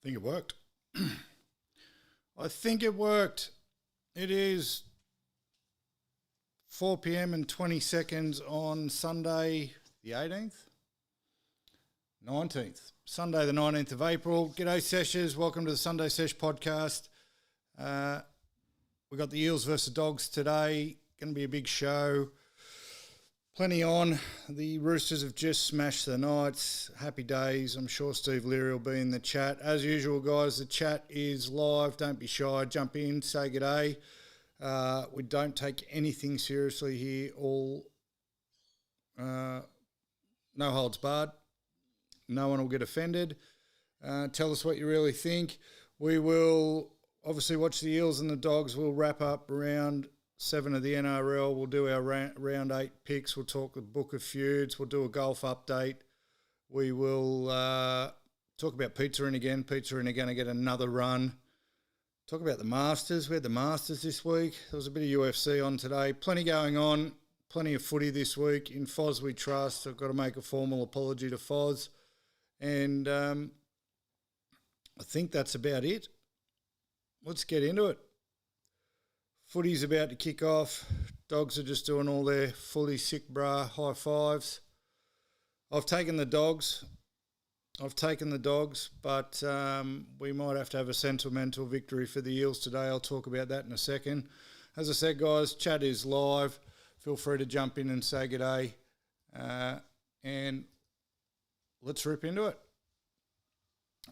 think it worked. I think it worked. It is 4 p.m. and 20 seconds on Sunday the 18th? 19th. Sunday the 19th of April. G'day, Seshes. Welcome to the Sunday Sesh podcast. We got the Eels versus Dogs today. Going to be a big show. Plenty on. The Roosters have just smashed the Knights. Happy days. I'm sure Steve Leary will be in the chat. As usual, guys, the chat is live. Don't be shy. Jump in. Say g'day. We don't take anything seriously here. All no holds barred. No one will get offended. Tell us what you really think. We will obviously watch the Eels and the Dogs. We'll wrap up round 7 of the NRL. We'll do our round 8 picks. We'll talk the Book of Feuds. We'll do a golf update. We will talk about Pizza Inn again. Pizza Inn are going to get another run. Talk about the Masters. We had the Masters this week. There was a bit of UFC on today. Plenty going on. Plenty of footy this week. In Foz we trust. I've got to make a formal apology to Foz. And I think that's about it. Let's get into it. Footy's about to kick off. Dogs are just doing all their fully sick bra high fives. I've taken the Dogs, but we might have to have a sentimental victory for the Eels today. I'll talk about that in a second. As I said, guys, chat is live. Feel free to jump in and say g'day. And let's rip into it.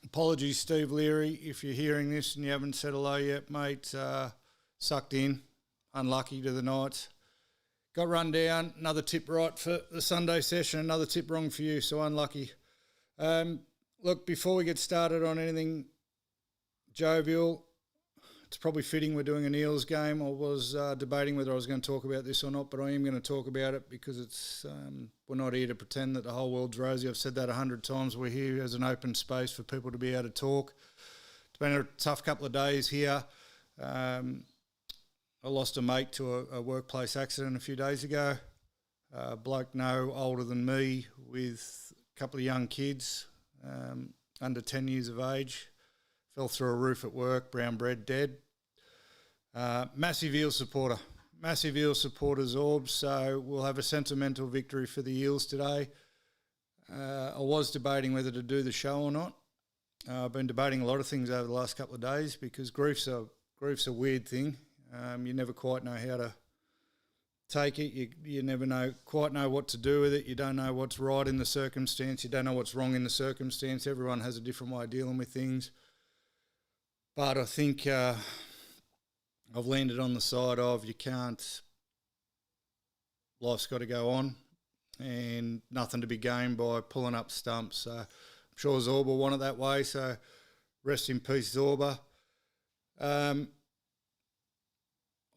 Apologies, Steve Leary, if you're hearing this and you haven't said hello yet, mate. Sucked in, unlucky to the Knights. Got run down, another tip right for the Sunday session, another tip wrong for you, so unlucky. Look, before we get started on anything jovial, it's probably fitting we're doing an Eels game. I was debating whether I was going to talk about this or not, but I am going to talk about it because it's we're not here to pretend that the whole world's rosy. I've said that 100 times. We're here as an open space for people to be able to talk. It's been a tough couple of days here. I lost a mate to a workplace accident a few days ago. A bloke no older than me with a couple of young kids, under 10 years of age. Fell through a roof at work, brown bread, dead. Massive Eels supporter, Zorbs, so we'll have a sentimental victory for the Eels today. I was debating whether to do the show or not. I've been debating a lot of things over the last couple of days because grief's a weird thing. You never quite know how to take it. You never quite know what to do with it. You don't know what's right in the circumstance. You don't know what's wrong in the circumstance. Everyone has a different way of dealing with things. But I think I've landed on the side of life's got to go on and nothing to be gained by pulling up stumps. So I'm sure Zorba want it that way, so rest in peace, Zorba.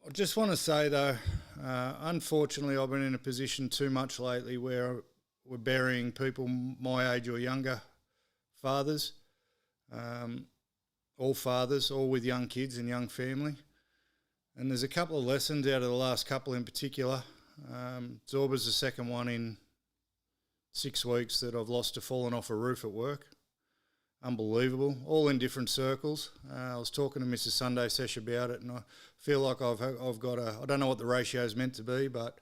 I just want to say, though, unfortunately, I've been in a position too much lately where we're burying people my age or younger, fathers, all with young kids and young family. And there's a couple of lessons out of the last couple in particular. Zorba's the second one in 6 weeks that I've lost to falling off a roof at work. Unbelievable, all in different circles. I was talking to Mrs. Sunday Sesh about it, and I feel like I've got I don't know what the ratio is meant to be, but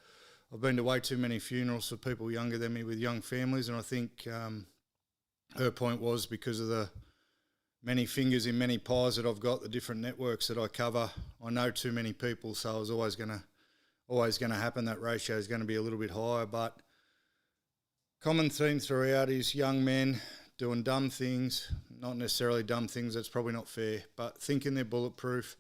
I've been to way too many funerals for people younger than me with young families, and I think her point was because of the many fingers in many pies that I've got, the different networks that I cover, I know too many people, so it's always going to happen. That ratio is going to be a little bit higher, but common theme throughout is young men doing dumb things, not necessarily dumb things, that's probably not fair, but thinking they're bulletproof.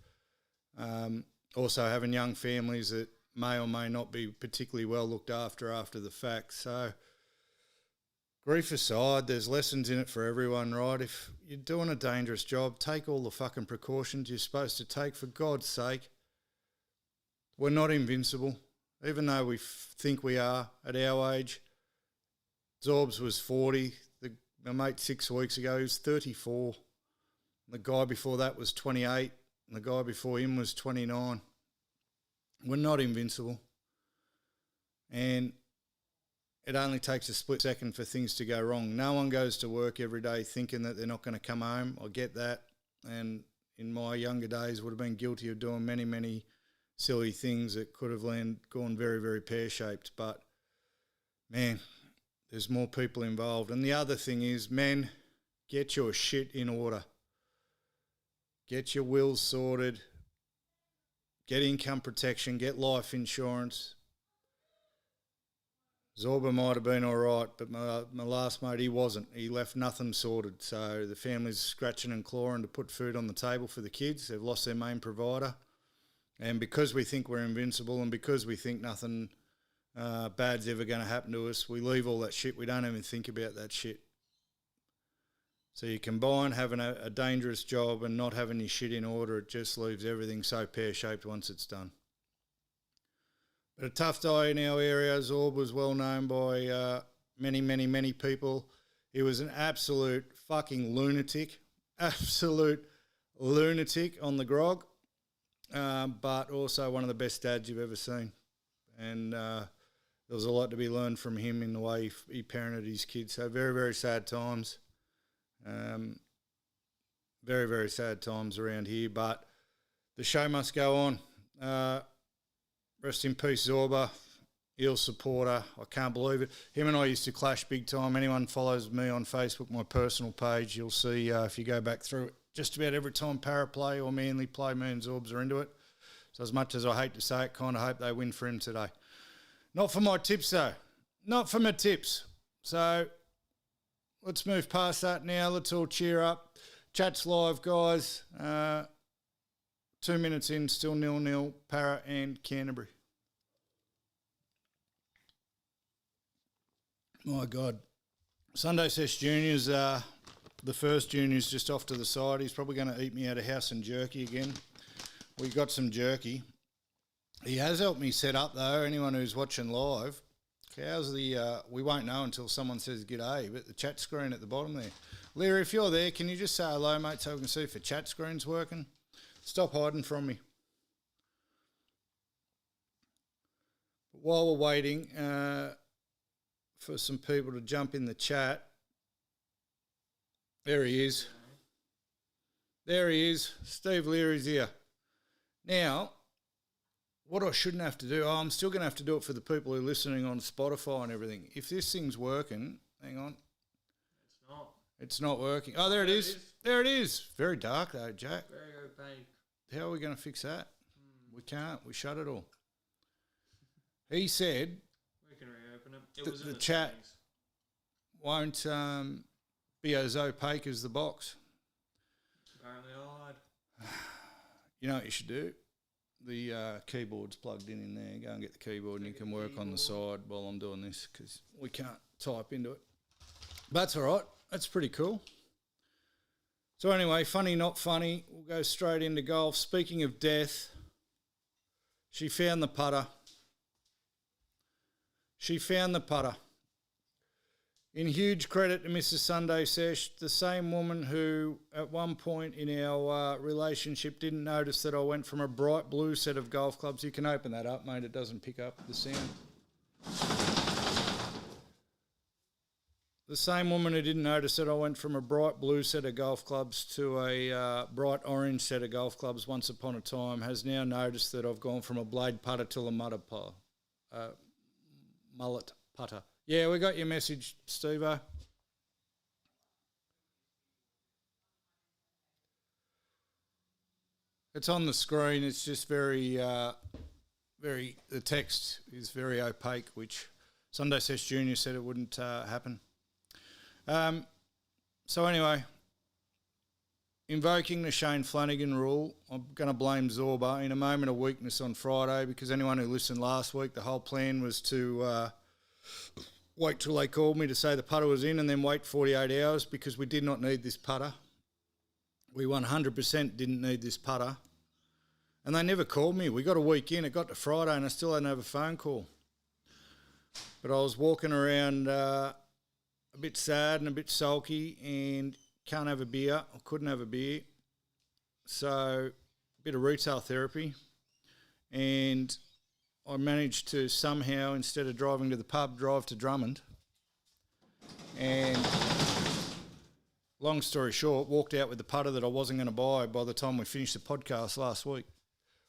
Also having young families that may or may not be particularly well looked after the fact. So grief aside, there's lessons in it for everyone, right? If you're doing a dangerous job, take all the fucking precautions you're supposed to take, for God's sake. We're not invincible, even though we think we are at our age. Zorbs was 40. My mate 6 weeks ago, he was 34. The guy before that was 28, and the guy before him was 29. We're not invincible. And it only takes a split second for things to go wrong. No one goes to work every day thinking that they're not going to come home. I get that. And in my younger days would have been guilty of doing many, many silly things that could have gone very, very pear-shaped. But, man, there's more people involved. And the other thing is, men, get your shit in order. Get your wills sorted. Get income protection. Get life insurance. Zorba might have been all right, but my last mate, he wasn't. He left nothing sorted. So the family's scratching and clawing to put food on the table for the kids. They've lost their main provider. And because we think we're invincible and because we think nothing bad's ever going to happen to us, we leave all that shit. We don't even think about that shit. So you combine having a dangerous job and not having your shit in order, it just leaves everything so pear-shaped once it's done. But a tough guy in our area. Zorba was well known by many, many, many people. He was an absolute fucking lunatic. Absolute lunatic on the grog. But also one of the best dads you've ever seen. And there was a lot to be learned from him in the way he parented his kids. So very, very sad times. Very, very sad times around here. But the show must go on. Rest in peace, Zorba, Eels supporter. I can't believe it. Him and I used to clash big time. Anyone follows me on Facebook, my personal page, you'll see if you go back through it, just about every time Para play or Manly play, me and Zorbs are into it. So as much as I hate to say it, kind of hope they win for him today. Not for my tips, though. Not for my tips. So let's move past that now. Let's all cheer up. Chat's live, guys. 2 minutes in, still 0-0, Para and Canterbury. My God. Sunday Sesh Junior's the first junior's just off to the side. He's probably going to eat me out of house and jerky again. We got some jerky. He has helped me set up, though. Anyone who's watching live, how's the, we won't know until someone says g'day, but the chat screen at the bottom there. Leary, if you're there, can you just say hello, mate, so we can see if the chat screen's working? Stop hiding from me. But while we're waiting for some people to jump in the chat, there he is. There he is. Steve Leary's here. Now, what I shouldn't have to do, I'm still going to have to do it for the people who are listening on Spotify and everything. If this thing's working, hang on. It's not. It's not working. Oh, there it is. There it is. Very dark though, Jack. Very opaque. How are we going to fix that? We can't. We shut it all. He said We can reopen it. It was in the chat won't be as opaque as the box. Apparently I lied. You know what you should do? The keyboard's plugged in there. Go and get the keyboard and you can work on the side while I'm doing this because we can't type into it. But that's all right. That's pretty cool. So anyway, funny, not funny. We'll go straight into golf. Speaking of death, she found the putter. She found the putter. In huge credit to Mrs. Sunday Sesh, the same woman who at one point in our relationship didn't notice that I went from a bright blue set of golf clubs. You can open that up, mate. It doesn't pick up the sound. The same woman who didn't notice that I went from a bright blue set of golf clubs to a bright orange set of golf clubs once upon a time has now noticed that I've gone from a blade putter to a mullet putter. Yeah, we got your message, Steve-O. It's on the screen. It's just the text is very opaque, which Sunday Sesh Junior said it wouldn't happen. So anyway, invoking the Shane Flanagan rule, I'm going to blame Zorba in a moment of weakness on Friday because anyone who listened last week, the whole plan was to wait till they called me to say the putter was in and then wait 48 hours because we did not need this putter. We 100% didn't need this putter. And they never called me. We got a week in. It got to Friday and I still didn't have a phone call. But I was walking around a bit sad and a bit sulky and can't have a beer. I couldn't have a beer. So a bit of retail therapy. And I managed to somehow, instead of driving to the pub, drive to Drummond. And long story short, walked out with the putter that I wasn't going to buy by the time we finished the podcast last week.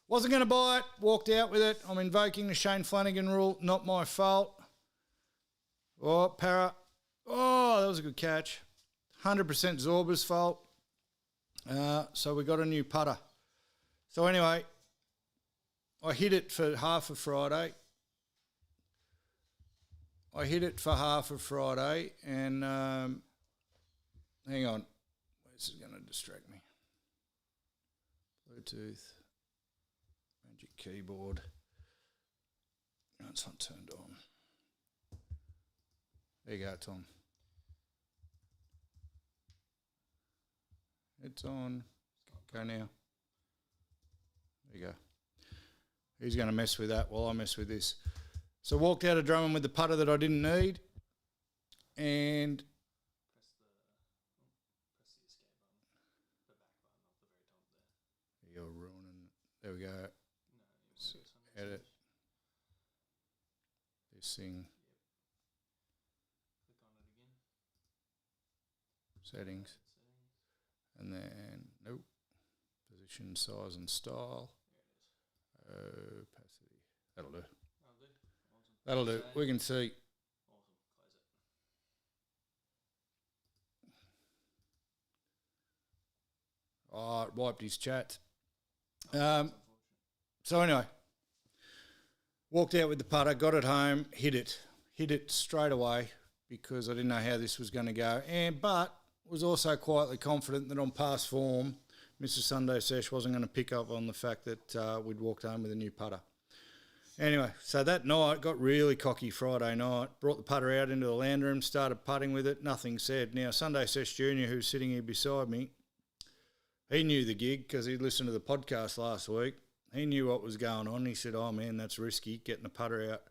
Wasn't going to buy it, walked out with it. I'm invoking the Shane Flanagan rule, not my fault. Oh, Para. Oh, that was a good catch. 100% Zorba's fault. So we got a new putter. So anyway, I hit it for half of Friday. And hang on. This is going to distract me. Bluetooth. Magic keyboard. No, it's not turned on. There you go, Tom. It's on. Go now. There you go. He's going to mess with that while I mess with this. So walked out of Drummond with the putter that I didn't need. And Press the escape button. The back button, not the very top there. you're ruining it. There we go. No, So edit this thing. Click on it again. Settings. And then, nope. Position, size and style. Opacity. That'll do. Awesome. That'll do. We can see. Awesome. Close it. Oh, it wiped his chat. So anyway, walked out with the putter, got it home, hit it straight away because I didn't know how this was going to go. But was also quietly confident that on past form, Mr. Sunday Sesh wasn't going to pick up on the fact that we'd walked home with a new putter. Anyway, so that night, got really cocky Friday night, brought the putter out into the land room, started putting with it, nothing said. Now, Sunday Sesh Junior, who's sitting here beside me, he knew the gig because he'd listened to the podcast last week. He knew what was going on. He said, oh, man, that's risky, getting the putter out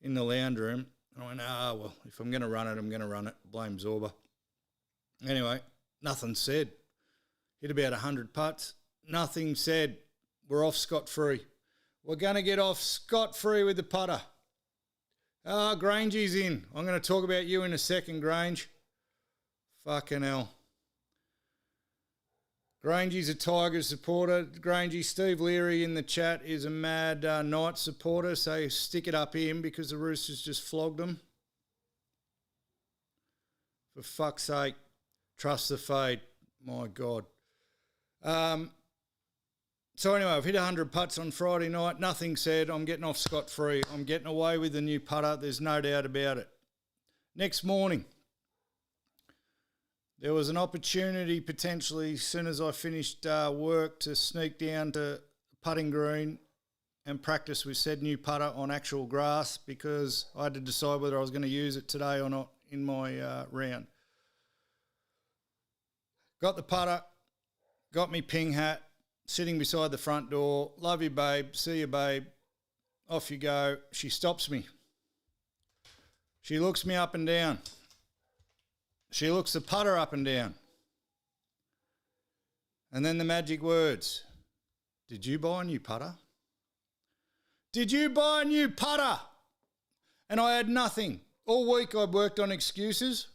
in the lounge room. And I went, well, if I'm going to run it, I'm going to run it. Blame Zorba. Anyway, nothing said. Hit about 100 putts. Nothing said. We're off scot-free. We're going to get off scot-free with the putter. Grangey's in. I'm going to talk about you in a second, Grange. Fucking hell. Grangey's a Tigers supporter. Grangey, Steve Leary in the chat is a mad Knights supporter, so stick it up him because the Roosters just flogged them. For fuck's sake, trust the fade. My God. So anyway, I've hit 100 putts on Friday night. Nothing said. I'm getting off scot-free. I'm getting away with the new putter. There's no doubt about it. Next morning, there was an opportunity potentially as soon as I finished work to sneak down to putting green and practice with said new putter on actual grass because I had to decide whether I was going to use it today or not in my round. Got the putter, got me ping hat, sitting beside the front door. Love you, babe. See you, babe. Off you go. She stops me. She looks me up and down. She looks the putter up and down. And then the magic words. Did you buy a new putter? Did you buy a new putter? And I had nothing. All week I worked on excuses.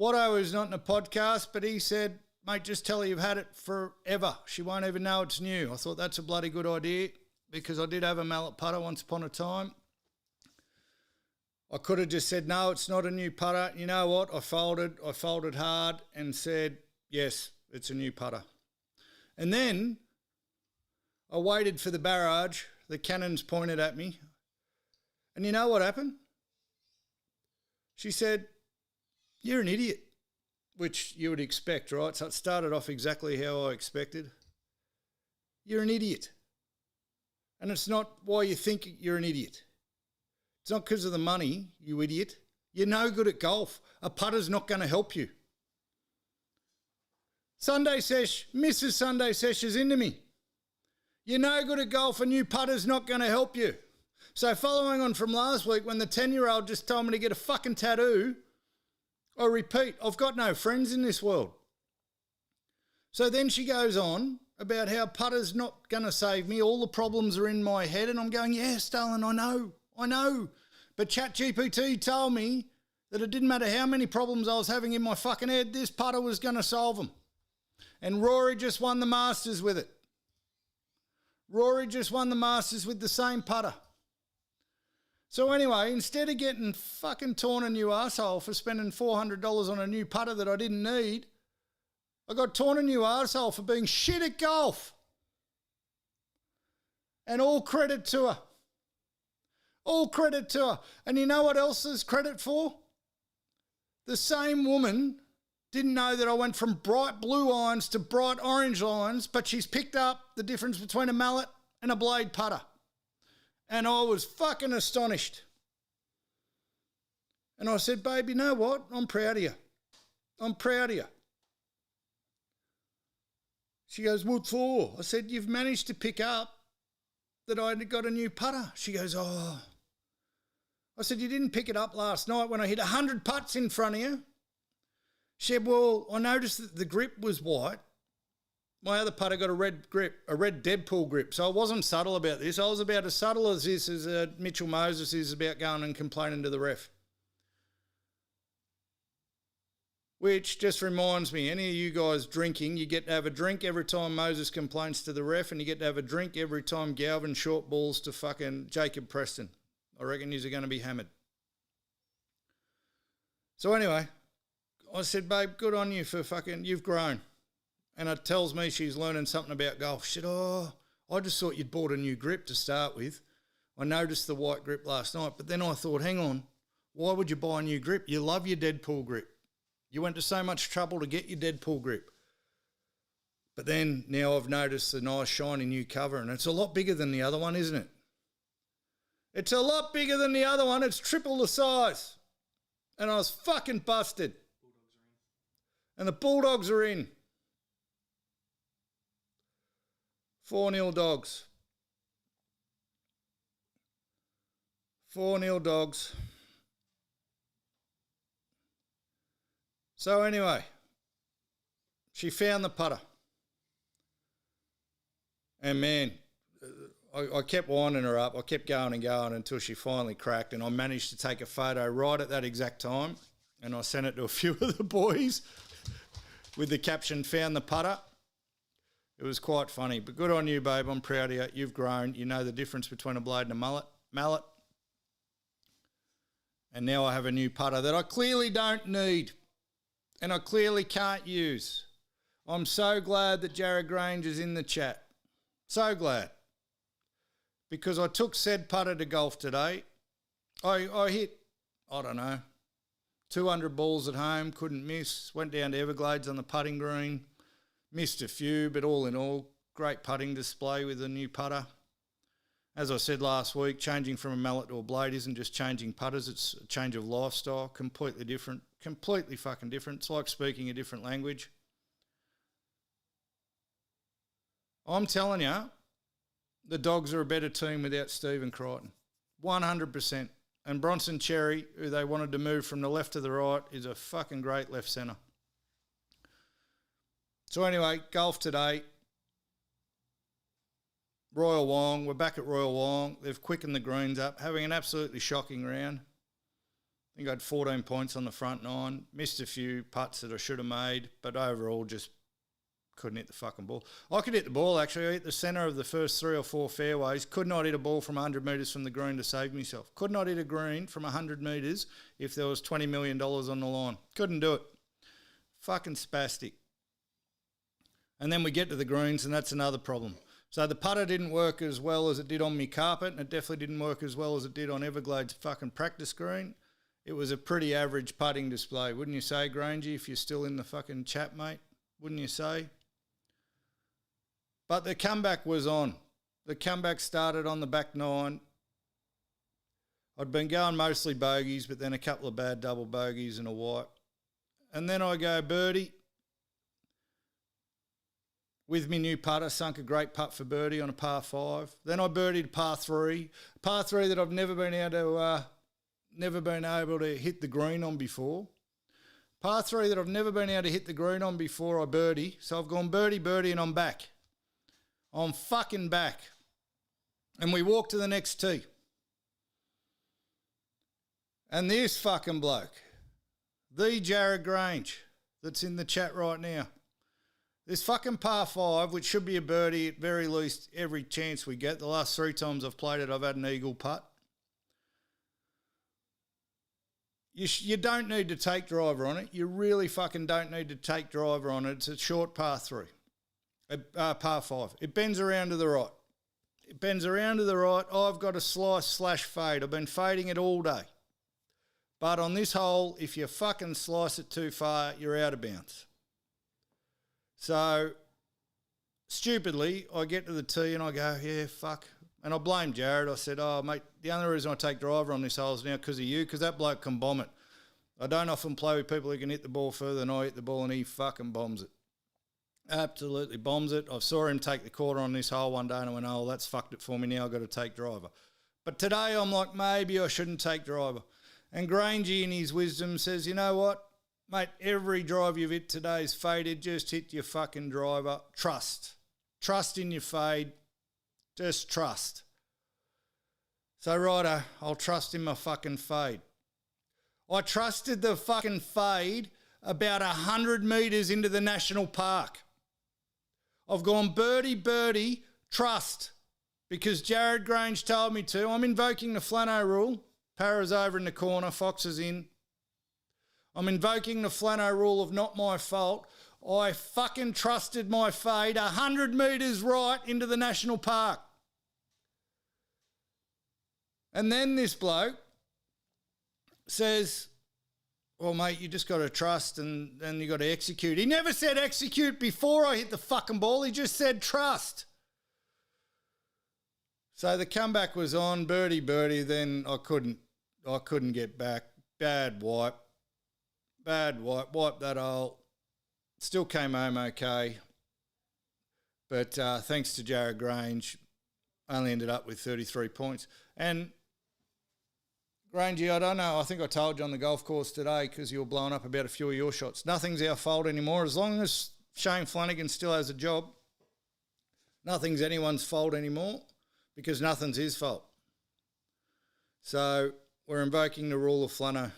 Watto was not in a podcast, but he said, mate, just tell her you've had it forever. She won't even know it's new. I thought that's a bloody good idea because I did have a mallet putter once upon a time. I could have just said, no, it's not a new putter. You know what? I folded hard and said, yes, it's a new putter. And then I waited for the barrage. The cannons pointed at me. And you know what happened? She said, you're an idiot, which you would expect, right? So it started off exactly how I expected. You're an idiot. And it's not why you think you're an idiot. It's not because of the money, you idiot. You're no good at golf. A putter's not going to help you. Sunday Sesh, Mrs. Sunday Sesh is into me. You're no good at golf, a new putter's not going to help you. So following on from last week when the 10-year-old just told me to get a fucking tattoo, I repeat, I've got no friends in this world. So then she goes on about how putter's not going to save me. All the problems are in my head. And I'm going, yeah, Stalin, I know. But ChatGPT told me that it didn't matter how many problems I was having in my fucking head, this putter was going to solve them. And Rory just won the Masters with it. Rory just won the Masters with the same putter. So anyway, instead of getting fucking torn a new arsehole for spending $400 on a new putter that I didn't need, I got torn a new arsehole for being shit at golf. And all credit to her. All credit to her. And you know what else is credit for? The same woman didn't know that I went from bright blue irons to bright orange irons, but she's picked up the difference between a mallet and a blade putter. And I was fucking astonished. And I said, babe, you know what? I'm proud of you. I'm proud of you. She goes, what for? I said, you've managed to pick up that I got a new putter. She goes, oh. I said, you didn't pick it up last night when I hit 100 putts in front of you. She said, well, I noticed that the grip was white. My other putter got a red grip, a red Deadpool grip. So I wasn't subtle about this. I was about as subtle as this as Mitchell Moses is about going and complaining to the ref. Which just reminds me, any of you guys drinking, you get to have a drink every time Moses complains to the ref, and you get to have a drink every time Galvin short balls to fucking Jacob Preston. I reckon yous are going to be hammered. So anyway, I said, babe, good on you for fucking, you've grown. And it tells me she's learning something about golf. She said, oh, I just thought you'd bought a new grip to start with. I noticed the white grip last night, but then I thought, hang on, why would you buy a new grip? You love your Deadpool grip. You went to so much trouble to get your Deadpool grip. But then now I've noticed the nice shiny new cover, and it's a lot bigger than the other one, isn't it? It's a lot bigger than the other one. It's triple the size. And I was fucking busted. And the Bulldogs are in. 4-0 Dogs. 4-0 Dogs. So anyway, she found the putter. And man, I kept winding her up. I kept going and going until she finally cracked, and I managed to take a photo right at that exact time, and I sent it to a few of the boys with the caption, found the putter. It was quite funny, but good on you, babe. I'm proud of you. You've grown. You know the difference between a blade and a mallet. And now I have a new putter that I clearly don't need and I clearly can't use. I'm so glad that Jared Grange is in the chat. So glad. Because I took said putter to golf today. I hit, I don't know, 200 balls at home, couldn't miss. Went down to Everglades on the putting green. Missed a few, but all in all, great putting display with a new putter. As I said last week, changing from a mallet to a blade isn't just changing putters, it's a change of lifestyle, completely different, completely fucking different. It's like speaking a different language. I'm telling you, the Dogs are a better team without Stephen Crichton. 100%. And Bronson Cherry, who they wanted to move from the left to the right, is a fucking great left centre. So anyway, golf today. Royal Wong, we're back at Royal Wong. They've quickened the greens up, having an absolutely shocking round. I think I had 14 points on the front nine. Missed a few putts that I should have made, but overall just couldn't hit the fucking ball. I could hit the ball, actually. I hit the centre of the first 3 or 4 fairways. Could not hit a ball from 100 metres from the green to save myself. Could not hit a green from 100 metres if there was $20 million on the line. Couldn't do it. Fucking spastic. And then we get to the greens, and that's another problem. So the putter didn't work as well as it did on me carpet, and it definitely didn't work as well as it did on Everglades fucking practice green. It was a pretty average putting display, wouldn't you say, Grangey, if you're still in the fucking chat, mate? Wouldn't you say? But the comeback was on. The comeback started on the back nine. I'd been going mostly bogeys, but then a couple of bad double bogeys and a white. And then I go birdie. With me new putter, sunk a great putt for birdie on a par 5. Then I birdied par 3. Par 3 that I've never been able to hit the green on before. Par 3 that I've never been able to hit the green on before I birdie. So I've gone birdie, and I'm back. I'm fucking back. And we walk to the next tee. And this fucking bloke, the Jared Grange, that's in the chat right now, this fucking par 5, which should be a birdie at very least every chance we get. The last 3 times I've played it, I've had an eagle putt. You don't need to take driver on it. You really fucking don't need to take driver on it. It's a short par 3, par 5. It bends around to the right. It bends around to the right. I've got a slice/fade. I've been fading it all day. But on this hole, if you fucking slice it too far, you're out of bounds. So, stupidly, I get to the tee and I go, yeah, fuck. And I blame Jared. I said, oh, mate, the only reason I take driver on this hole is now because of you, because that bloke can bomb it. I don't often play with people who can hit the ball further than I hit the ball, and he fucking bombs it. Absolutely bombs it. I saw him take the quarter on this hole one day and I went, oh, that's fucked it for me. Now I've got to take driver. But today I'm like, maybe I shouldn't take driver. And Grangey in his wisdom says, you know what, mate, every drive you've hit today is faded. Just hit your fucking driver. Trust. Trust in your fade. Just trust. So, righto, I'll trust in my fucking fade. I trusted the fucking fade about 100 metres into the national park. I've gone birdie, trust, because Jared Grange told me to. I'm invoking the Flano rule. Para's over in the corner, Fox is in. I'm invoking the Flano rule of not my fault. I fucking trusted my fade 100 metres right into the national park. And then this bloke says, well, mate, you just got to trust and you got to execute. He never said execute before I hit the fucking ball. He just said trust. So the comeback was on, birdie, then I couldn't get back. Bad wipe, wiped that hole. Still came home okay. But thanks to Jared Grange, only ended up with 33 points. And Grangey, I don't know, I think I told you on the golf course today because you were blowing up about a few of your shots. Nothing's our fault anymore. As long as Shane Flanagan still has a job, nothing's anyone's fault anymore because nothing's his fault. So we're invoking the rule of Flano.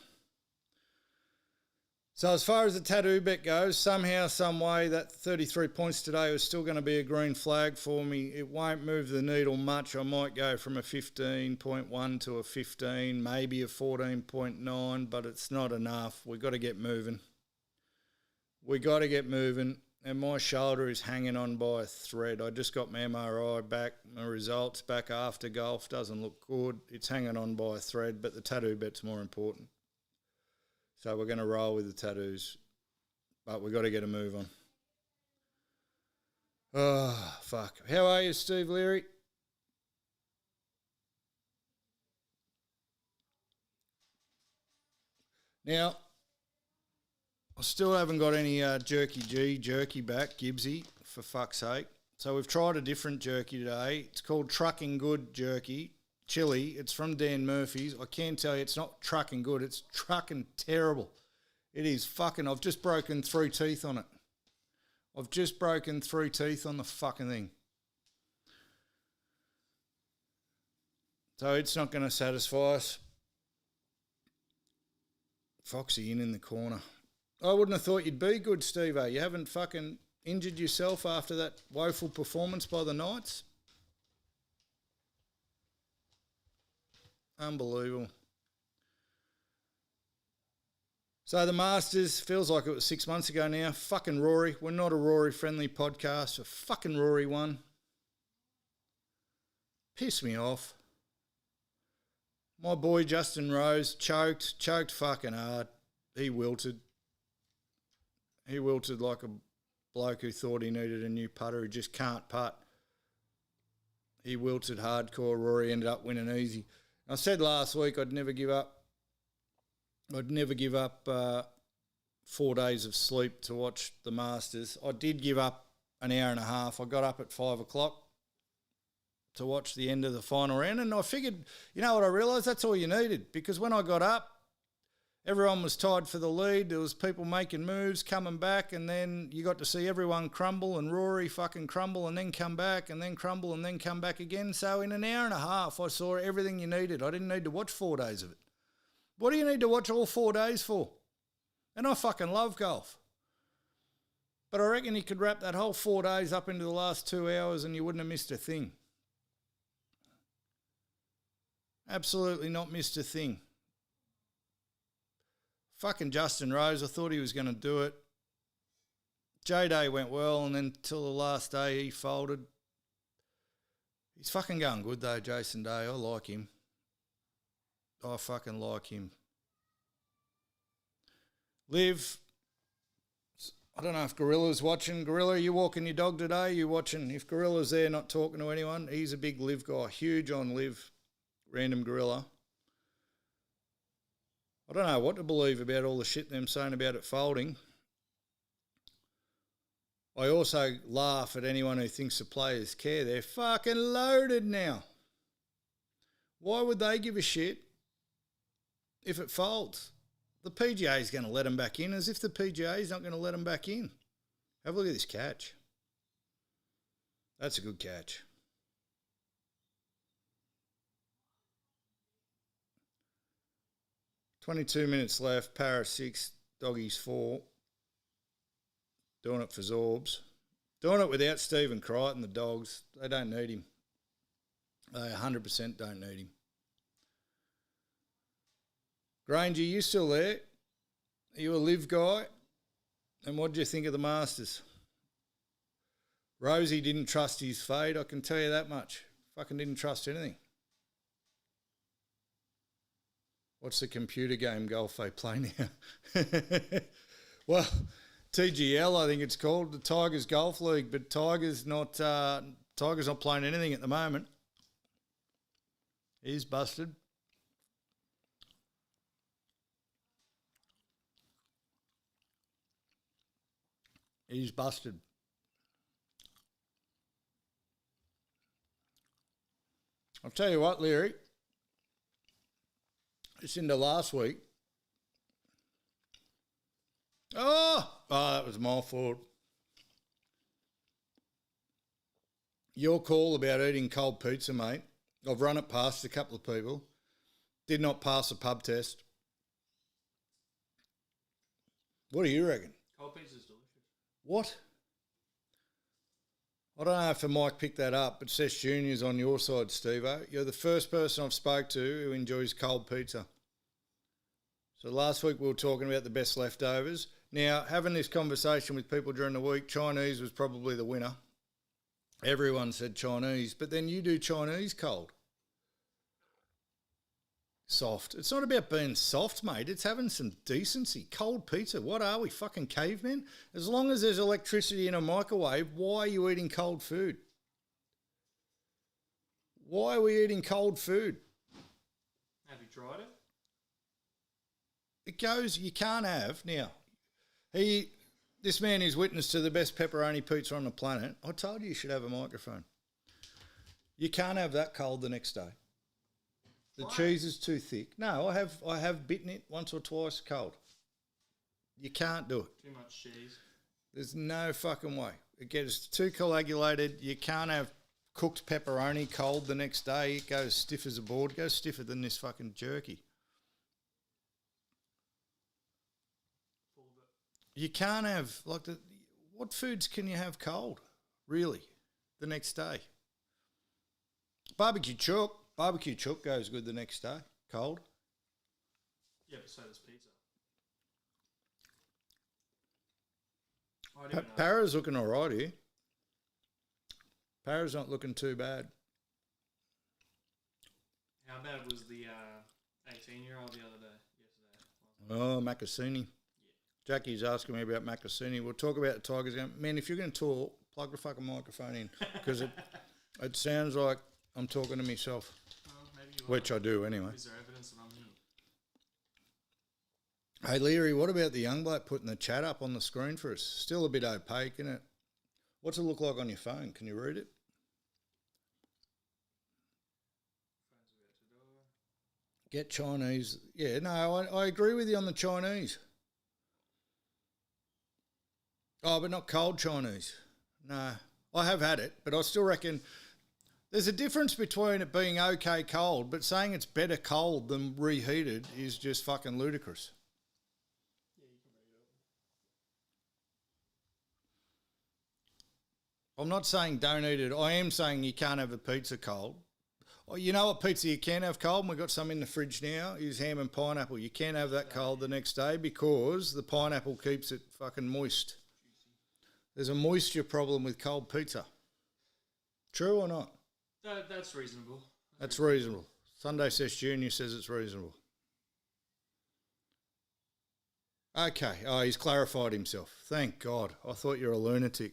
So as far as the tattoo bet goes, somehow, some way, that 33 points today was still going to be a green flag for me. It won't move the needle much. I might go from a 15.1 to a 15, maybe a 14.9, but it's not enough. We've got to get moving. And my shoulder is hanging on by a thread. I just got my MRI back, my results back after golf. Doesn't look good. It's hanging on by a thread, but the tattoo bet's more important. So we're going to roll with the tattoos, but we've got to get a move on. Oh, fuck. How are you, Steve Leary? Now, I still haven't got any jerky back, Gibbsy, for fuck's sake. So we've tried a different jerky today. It's called Trucking Good Jerky. Chili. It's from Dan Murphy's. I can tell you it's not trucking good. It's trucking terrible. It is fucking... I've just broken 3 teeth on it. I've just broken 3 teeth on the fucking thing. So it's not going to satisfy us. Foxy in the corner. I wouldn't have thought you'd be good, Steve-O. You haven't fucking injured yourself after that woeful performance by the Knights? Unbelievable. So the Masters, feels like it was 6 months ago now. Fucking Rory. We're not a Rory-friendly podcast. A fucking Rory won. Pissed me off. My boy Justin Rose choked fucking hard. He wilted. He wilted like a bloke who thought he needed a new putter who just can't putt. He wilted hardcore. Rory ended up winning easy. I said last week I'd never give up. I'd never give up 4 days of sleep to watch the Masters. I did give up an hour and a half. I got up at 5 o'clock to watch the end of the final round, and I figured, you know what, I realised that's all you needed, because when I got up, Everyone was tied for the lead. There was people making moves, coming back, and then you got to see everyone crumble and Rory fucking crumble and then come back and then crumble and then come back again. So in an hour and a half, I saw everything you needed. I didn't need to watch 4 days of it. What do you need to watch all 4 days for? And I fucking love golf. But I reckon you could wrap that whole 4 days up into the last 2 hours and you wouldn't have missed a thing. Absolutely not missed a thing. Fucking Justin Rose, I thought he was going to do it. J-Day went well, and then till the last day he folded. He's fucking going good though, Jason Day. I like him. I fucking like him. Liv, I don't know if Gorilla's watching. Gorilla, you walking your dog today? You watching? If Gorilla's there not talking to anyone, he's a big Liv guy. Huge on Liv. Random Gorilla. I don't know what to believe about all the shit them saying about it folding. I also laugh at anyone who thinks the players care. They're fucking loaded now. Why would they give a shit if it folds? The PGA is going to let them back in, as if the PGA is not going to let them back in. Have a look at this catch. That's a good catch. $22 minutes left. Para 6, Doggies 4. Doing it for Zorbs. Doing it without Stephen Crichton, the Dogs. They don't need him. They 100% don't need him. Granger, you still there? Are you a Live guy? And what do you think of the Masters? Rosie didn't trust his fade, I can tell you that much. Fucking didn't trust anything. What's the computer game golf they play now? Well, TGL, I think it's called, the Tigers Golf League, but Tigers not playing anything at the moment. He's busted. He's busted. I'll tell you what, Leary. It's into last week. Oh, that was my fault. Your call about eating cold pizza, mate. I've run it past a couple of people. Did not pass a pub test. What do you reckon? Cold pizza's delicious. What? I don't know if the mic picked that up, but Sesh Junior's on your side, Steve-O. You're the first person I've spoke to who enjoys cold pizza. So last week we were talking about the best leftovers. Now, having this conversation with people during the week, Chinese was probably the winner. Everyone said Chinese, but then you do Chinese cold. Soft. It's not about being soft, mate. It's having some decency. Cold pizza. What are we, fucking cavemen? As long as there's electricity in a microwave, why are you eating cold food? Why are we eating cold food? Have you tried it? It goes, you can't have. Now, this man is witness to the best pepperoni pizza on the planet. I told you should have a microphone. You can't have that cold the next day. The cheese is too thick. No, I have bitten it once or twice cold. You can't do it. Too much cheese. There's no fucking way. It gets too coagulated. You can't have cooked pepperoni cold the next day. It goes stiff as a board. It goes stiffer than this fucking jerky. You can't have, what foods can you have cold, really, the next day? Barbecue chook. Barbecue chook goes good the next day, cold. Yeah, but so does pizza. Para's looking all right here. Para's not looking too bad. How bad was the 18-year-old the other day, yesterday? Oh, Macassini. Jackie's asking me about Macassini. We'll talk about the Tigers game. Man, if you're going to talk, plug the fucking microphone in, because it sounds like I'm talking to myself, Maybe you which I do anyway. Is there evidence that I'm here? Hey, Leary, what about the young bloke putting the chat up on the screen for us? Still a bit opaque, isn't it? What's it look like on your phone? Can you read it? Get Chinese. Yeah, no, I agree with you on the Chinese. Oh, but not cold Chinese. No, I have had it, but I still reckon there's a difference between it being okay cold, but saying it's better cold than reheated is just fucking ludicrous. I'm not saying don't eat it. I am saying you can't have a pizza cold. Oh, you know what pizza you can have cold? And we've got some in the fridge now, is ham and pineapple. You can't have that cold the next day because the pineapple keeps it fucking moist. There's a moisture problem with cold pizza. True or not? That's reasonable. That's reasonable. Sunday Sesh Junior says it's reasonable. Okay. Oh, he's clarified himself. Thank God. I thought you were a lunatic.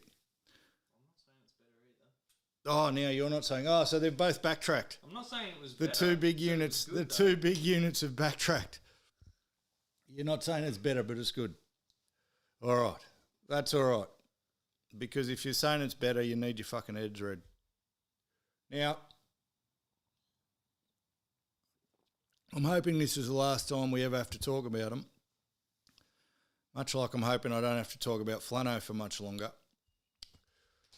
Oh, now you're not saying. Oh, so they've both backtracked. I'm not saying it was the better. two big units. The two big units have backtracked. You're not saying it's better, but it's good. All right, that's all right. Because if you're saying it's better, you need your fucking heads read. Now, I'm hoping this is the last time we ever have to talk about them. Much like I'm hoping I don't have to talk about Flano for much longer.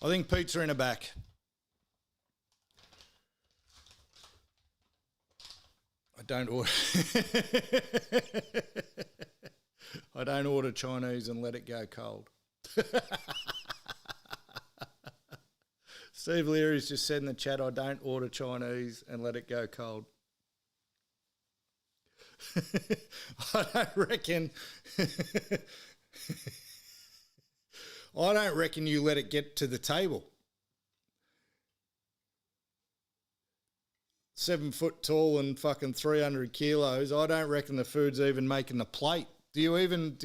I think pizza in a back. I don't order Chinese and let it go cold. Steve Leary's just said in the chat, I don't order Chinese and let it go cold. I don't reckon you let it get to the table. 7 foot tall and fucking 300 kilos. I don't reckon the food's even making the plate. Do you even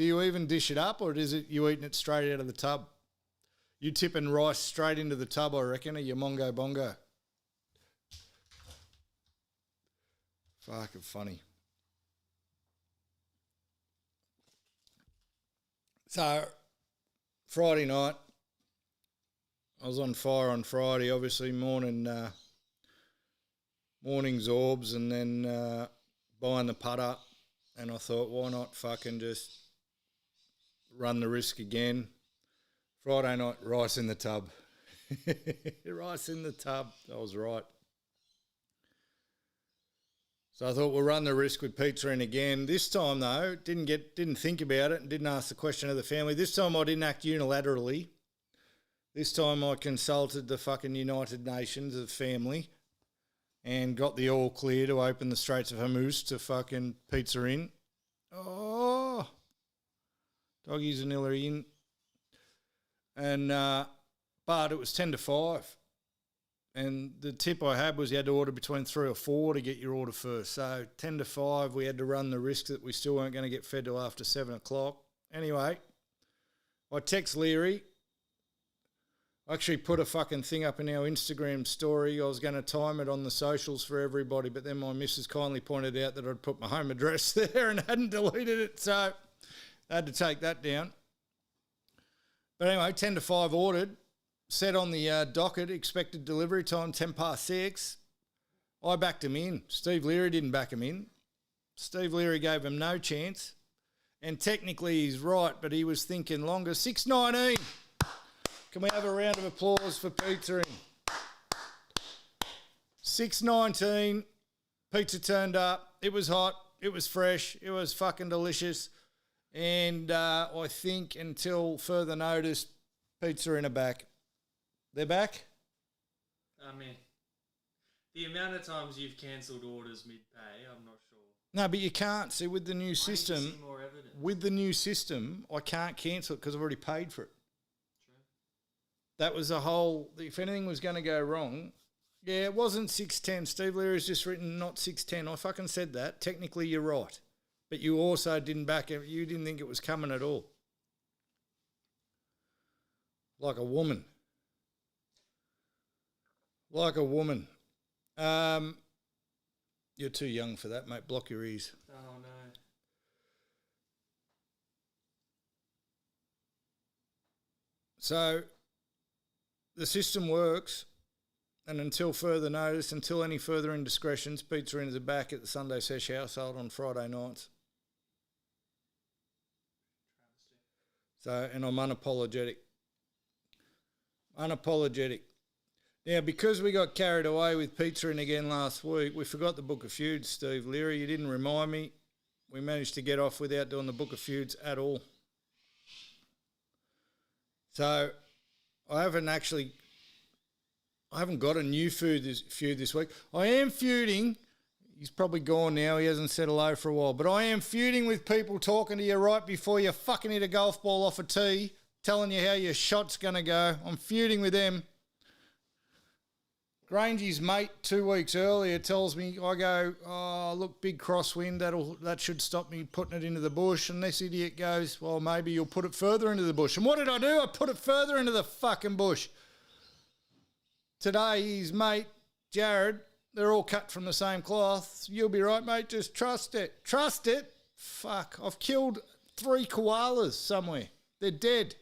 dish it up, or is it you eating it straight out of the tub? You tipping rice straight into the tub, I reckon, or you mongo bongo. Fucking funny. So, Friday night, I was on fire on Friday, obviously, morning Zorbs, and then buying the putter, and I thought, why not fucking just run the risk again. Friday night, rice in the tub. Rice in the tub. I was right. So I thought we'll run the risk with pizza in again. This time though, didn't think about it and didn't ask the question of the family. This time I didn't act unilaterally. This time I consulted the fucking United Nations of family and got the all clear to open the Straits of Hormuz to fucking pizza in. Oh, doggies and Hillary in. And but it was 10-5. And the tip I had was you had to order between 3 or 4 to get your order first. So 10-5, we had to run the risk that we still weren't going to get fed till after 7 o'clock. Anyway, I text Leary. I actually put a fucking thing up in our Instagram story. I was going to time it on the socials for everybody, but then my missus kindly pointed out that I'd put my home address there and hadn't deleted it, so I had to take that down. But anyway, 10-5 ordered. Set on the docket, expected delivery time 6:10. I backed him in. Steve Leary didn't back him in. Steve Leary gave him no chance. And technically he's right, but he was thinking longer. 6:19. Can we have a round of applause for pizza in? 6:19. Pizza turned up. It was hot. It was fresh. It was fucking delicious. And I think until further notice, pizza in a back. They're back? I mean, the amount of times you've cancelled orders mid-pay, I'm not sure. No, but you can't. See, with the new system, I need to see more evidence. With the new system, I can't cancel it because I've already paid for it. True. That was the whole, if anything was going to go wrong, yeah, it wasn't 6:10. Steve Leary's just written not 6:10. I fucking said that. Technically, you're right. But you also didn't back it. You didn't think it was coming at all. Like a woman. Like a woman. You're too young for that, mate. Block your ears. Oh, no. So, the system works. And until further notice, until any further indiscretions, pizza in the back at the Sunday Sesh household on Friday nights. So, and I'm unapologetic. Unapologetic. Now, because we got carried away with pizza in again last week, we forgot the Book of Feuds, Steve Leary. You didn't remind me. We managed to get off without doing the Book of Feuds at all. So, I haven't got a new feud this week. I am feuding. He's probably gone now. He hasn't said hello for a while. But I am feuding with people talking to you right before you fucking hit a golf ball off a tee, telling you how your shot's going to go. I'm feuding with them. Grangey's mate 2 weeks earlier tells me, I go, oh, look, big crosswind, that should stop me putting it into the bush. And this idiot goes, well, maybe you'll put it further into the bush. And what did I do? I put it further into the fucking bush. Today, his mate, Jared, they're all cut from the same cloth. You'll be right, mate, just trust it. Trust it? Fuck, I've killed 3 koalas somewhere. They're dead.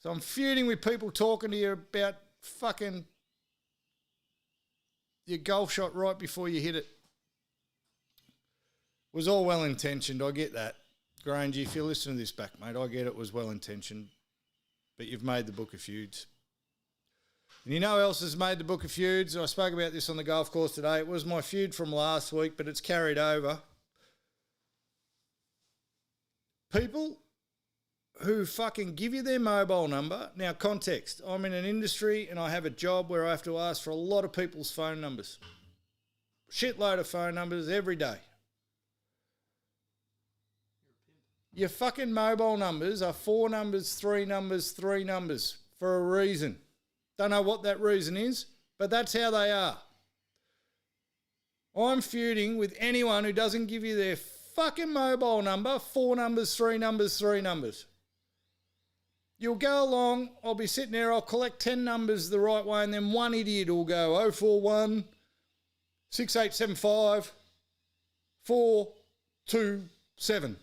So I'm feuding with people talking to you about fucking your golf shot right before you hit it. Was all well-intentioned, I get that. Grangey, if you're listening to this back, mate, I get it was well-intentioned. But you've made the Book of Feuds. And you know who else has made the Book of Feuds? I spoke about this on the golf course today. It was my feud from last week, but it's carried over. People who fucking give you their mobile number. Now, context. I'm in an industry and I have a job where I have to ask for a lot of people's phone numbers. Shitload of phone numbers every day. Your fucking mobile numbers are 4 numbers, 3 numbers, 3 numbers for a reason. Don't know what that reason is, but that's how they are. I'm feuding with anyone who doesn't give you their fucking mobile number, 4 numbers, 3 numbers, 3 numbers. You'll go along, I'll be sitting there, I'll collect 10 numbers the right way, and then one idiot will go 041 6875 427.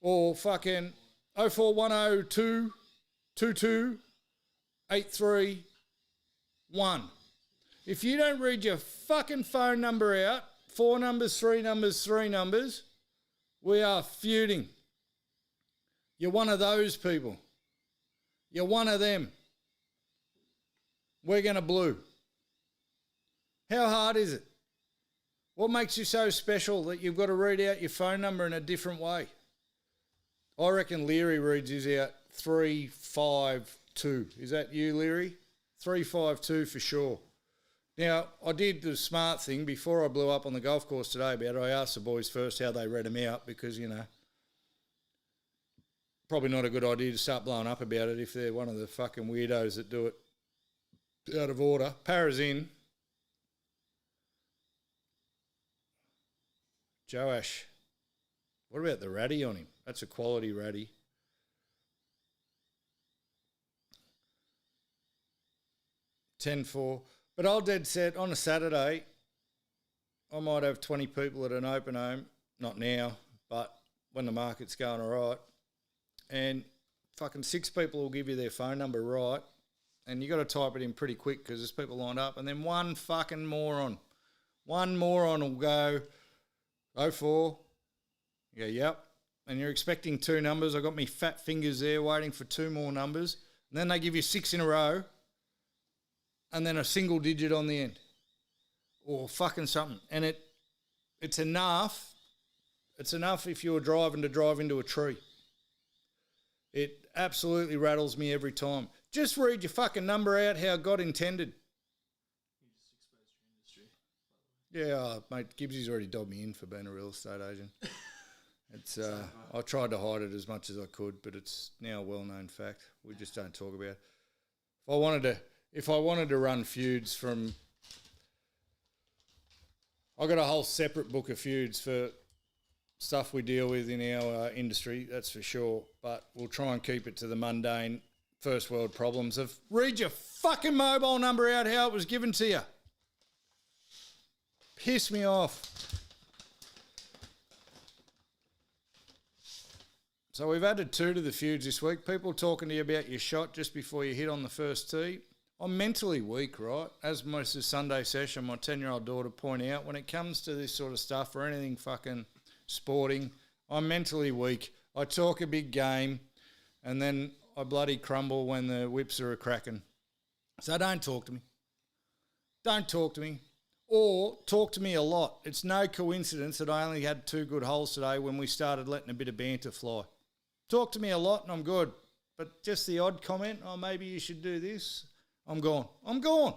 Or fucking 0410 222 831. If you don't read your fucking phone number out, 4 numbers, 3 numbers, 3 numbers, we are feuding. You're one of those people. You're one of them. We're going to blue. How hard is it? What makes you so special that you've got to read out your phone number in a different way? I reckon Leary reads his out 352. Is that you, Leary? 352 for sure. Now, I did the smart thing before I blew up on the golf course today about it. I asked the boys first how they read them out because, you know, probably not a good idea to start blowing up about it if they're one of the fucking weirdos that do it out of order. Para's in. Joash. What about the ratty on him? That's a quality ratty. $10-4. But I'll dead set on a Saturday, I might have 20 people at an open home. Not now, but when the market's going all right. And fucking 6 people will give you their phone number right. And you got to type it in pretty quick because there's people lined up. And then one fucking moron. One moron will go 04. You go, yep. And you're expecting 2 numbers. I got me fat fingers there waiting for 2 more numbers. And then they give you 6 in a row. And then a single digit on the end. Or fucking something. And it's enough. It's enough if you're driving to drive into a tree. It absolutely rattles me every time. Just read your fucking number out how God intended. You just exposed your industry. Yeah, mate, Gibbsy's already dobbed me in for being a real estate agent. It's I tried to hide it as much as I could, but it's now a well-known fact. We just don't talk about it. If I wanted to run feuds from... I got a whole separate book of feuds for stuff we deal with in our industry, that's for sure. But we'll try and keep it to the mundane first world problems of read your fucking mobile number out how it was given to you. Piss me off. So we've added 2 to the feuds this week. People talking to you about your shot just before you hit on the first tee. I'm mentally weak, right? As most of Sunday Sesh and my 10-year-old daughter point out, when it comes to this sort of stuff or anything fucking sporting, I'm mentally weak. I talk a big game and then I bloody crumble when the whips are a-cracking. So don't talk to me. Don't talk to me. Or talk to me a lot. It's no coincidence that I only had 2 good holes today when we started letting a bit of banter fly. Talk to me a lot and I'm good. But just the odd comment, oh, maybe you should do this, I'm gone. I'm gone.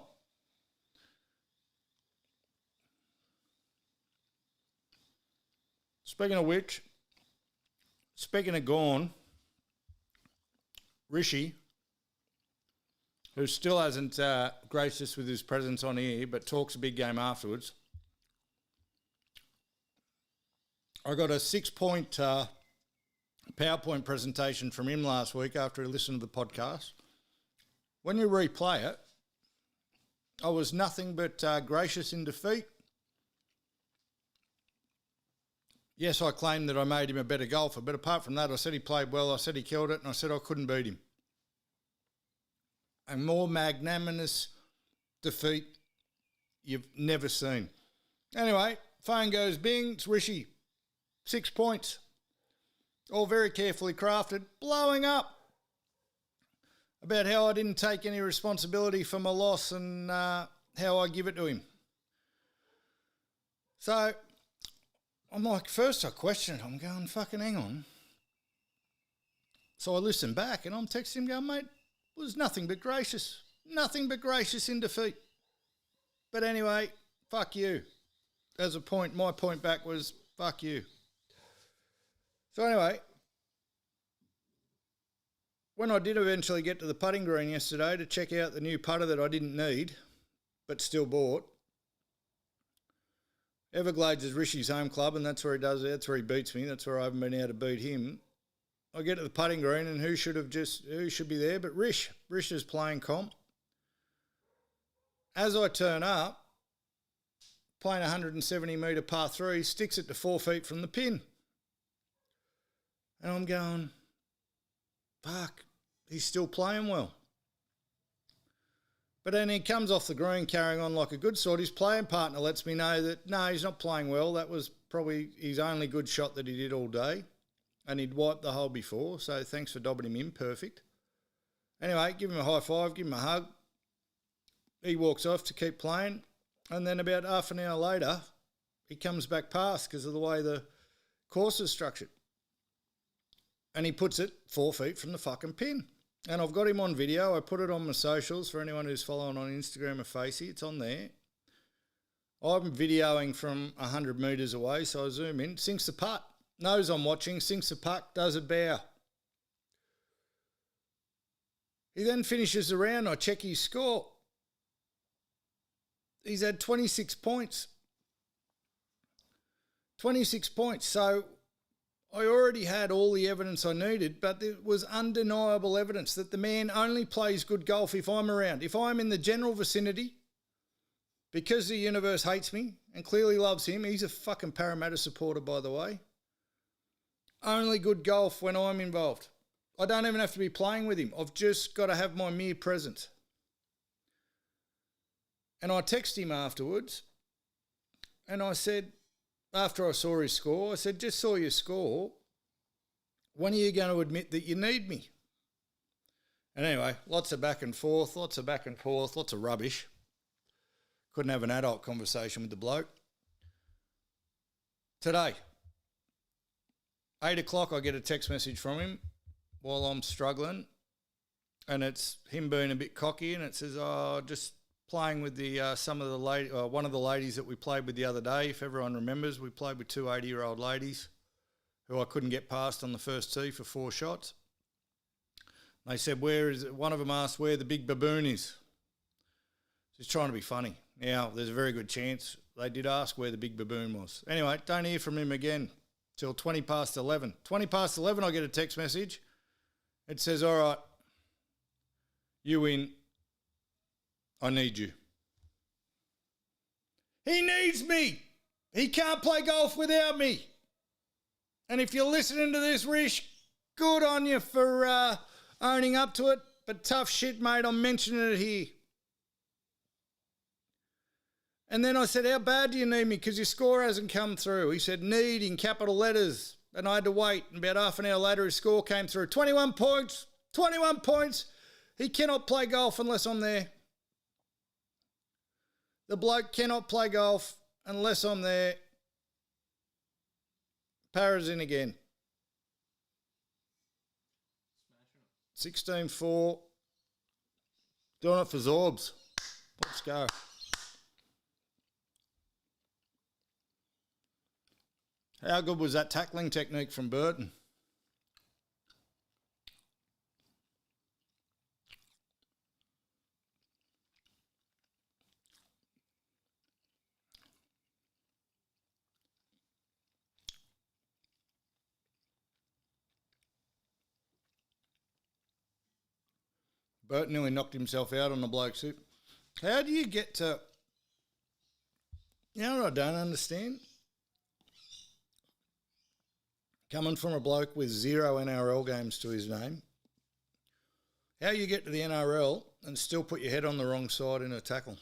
Speaking of which, speaking of gone, Rishi, who still hasn't graced us with his presence on here, but talks a big game afterwards. I got a 6-point PowerPoint presentation from him last week after he listened to the podcast. When you replay it, I was nothing but gracious in defeat. Yes, I claimed that I made him a better golfer, but apart from that, I said he played well, I said he killed it, and I said I couldn't beat him. A more magnanimous defeat you've never seen. Anyway, phone goes bing, it's Rishi. 6 points. All very carefully crafted, blowing up about how I didn't take any responsibility for my loss and how I give it to him. So I'm like, first I questioned it. I'm going, fucking hang on. So I listened back and I'm texting him going, mate, it was nothing but gracious. Nothing but gracious in defeat. But anyway, fuck you. As a point, my point back was, fuck you. So anyway, when I did eventually get to the putting green yesterday to check out the new putter that I didn't need, but still bought, Everglades is Rishi's home club, and that's where he does it. That's where he beats me. That's where I haven't been able to beat him. I get to the putting green, and who should be there but Rish? Rish is playing comp. As I turn up, playing 170 metre par 3, sticks it to 4 feet from the pin. And I'm going, fuck, he's still playing well. But then he comes off the green carrying on like a good sort. His playing partner lets me know that, no, he's not playing well. That was probably his only good shot that he did all day. And he'd wiped the hole before, so thanks for dobbing him in. Perfect. Anyway, give him a high five, give him a hug. He walks off to keep playing. And then about half an hour later, he comes back past because of the way the course is structured. And he puts it 4 feet from the fucking pin. And I've got him on video. I put it on my socials for anyone who's following on Instagram or Facey. It's on there. I'm videoing from 100 metres away, so I zoom in. Sinks the putt. Knows I'm watching. Sinks the putt. Does a bow. He then finishes the round. I check his score. He's had 26 points. 26 points. So I already had all the evidence I needed, but there was undeniable evidence that the man only plays good golf if I'm around. If I'm in the general vicinity, because the universe hates me and clearly loves him, he's a fucking Parramatta supporter, by the way. Only good golf when I'm involved. I don't even have to be playing with him. I've just got to have my mere presence. And I texted him afterwards and I said, after I saw his score, I said, just saw your score. When are you going to admit that you need me? And anyway, lots of back and forth, lots of rubbish. Couldn't have an adult conversation with the bloke. Today, 8 o'clock, I get a text message from him while I'm struggling. And it's him being a bit cocky and it says, just playing with the one of the ladies that we played with the other day. If everyone remembers, we played with 2 80-year-old ladies who I couldn't get past on the first tee for 4 shots. They said, where is it? One of them asked where the big baboon is. He's trying to be funny. Now, there's a very good chance they did ask where the big baboon was. Anyway, don't hear from him again till 20 past 11. 20 past 11, I get a text message. It says, all right, you win. I need you. He needs me. He can't play golf without me. And if you're listening to this, Rish, good on you for owning up to it. But tough shit, mate. I'm mentioning it here. And then I said, how bad do you need me? Because your score hasn't come through. He said, need in capital letters. And I had to wait. And about half an hour later, his score came through. 21 points. 21 points. He cannot play golf unless I'm there. The bloke cannot play golf unless I'm there. Para's in again. 16-4. Doing it for Zorbs. Let's go. How good was that tackling technique from Burton? Burton nearly knocked himself out on the bloke's hip. How do you get to... You know what I don't understand? Coming from a bloke with 0 NRL games to his name, how you get to the NRL and still put your head on the wrong side in a tackle?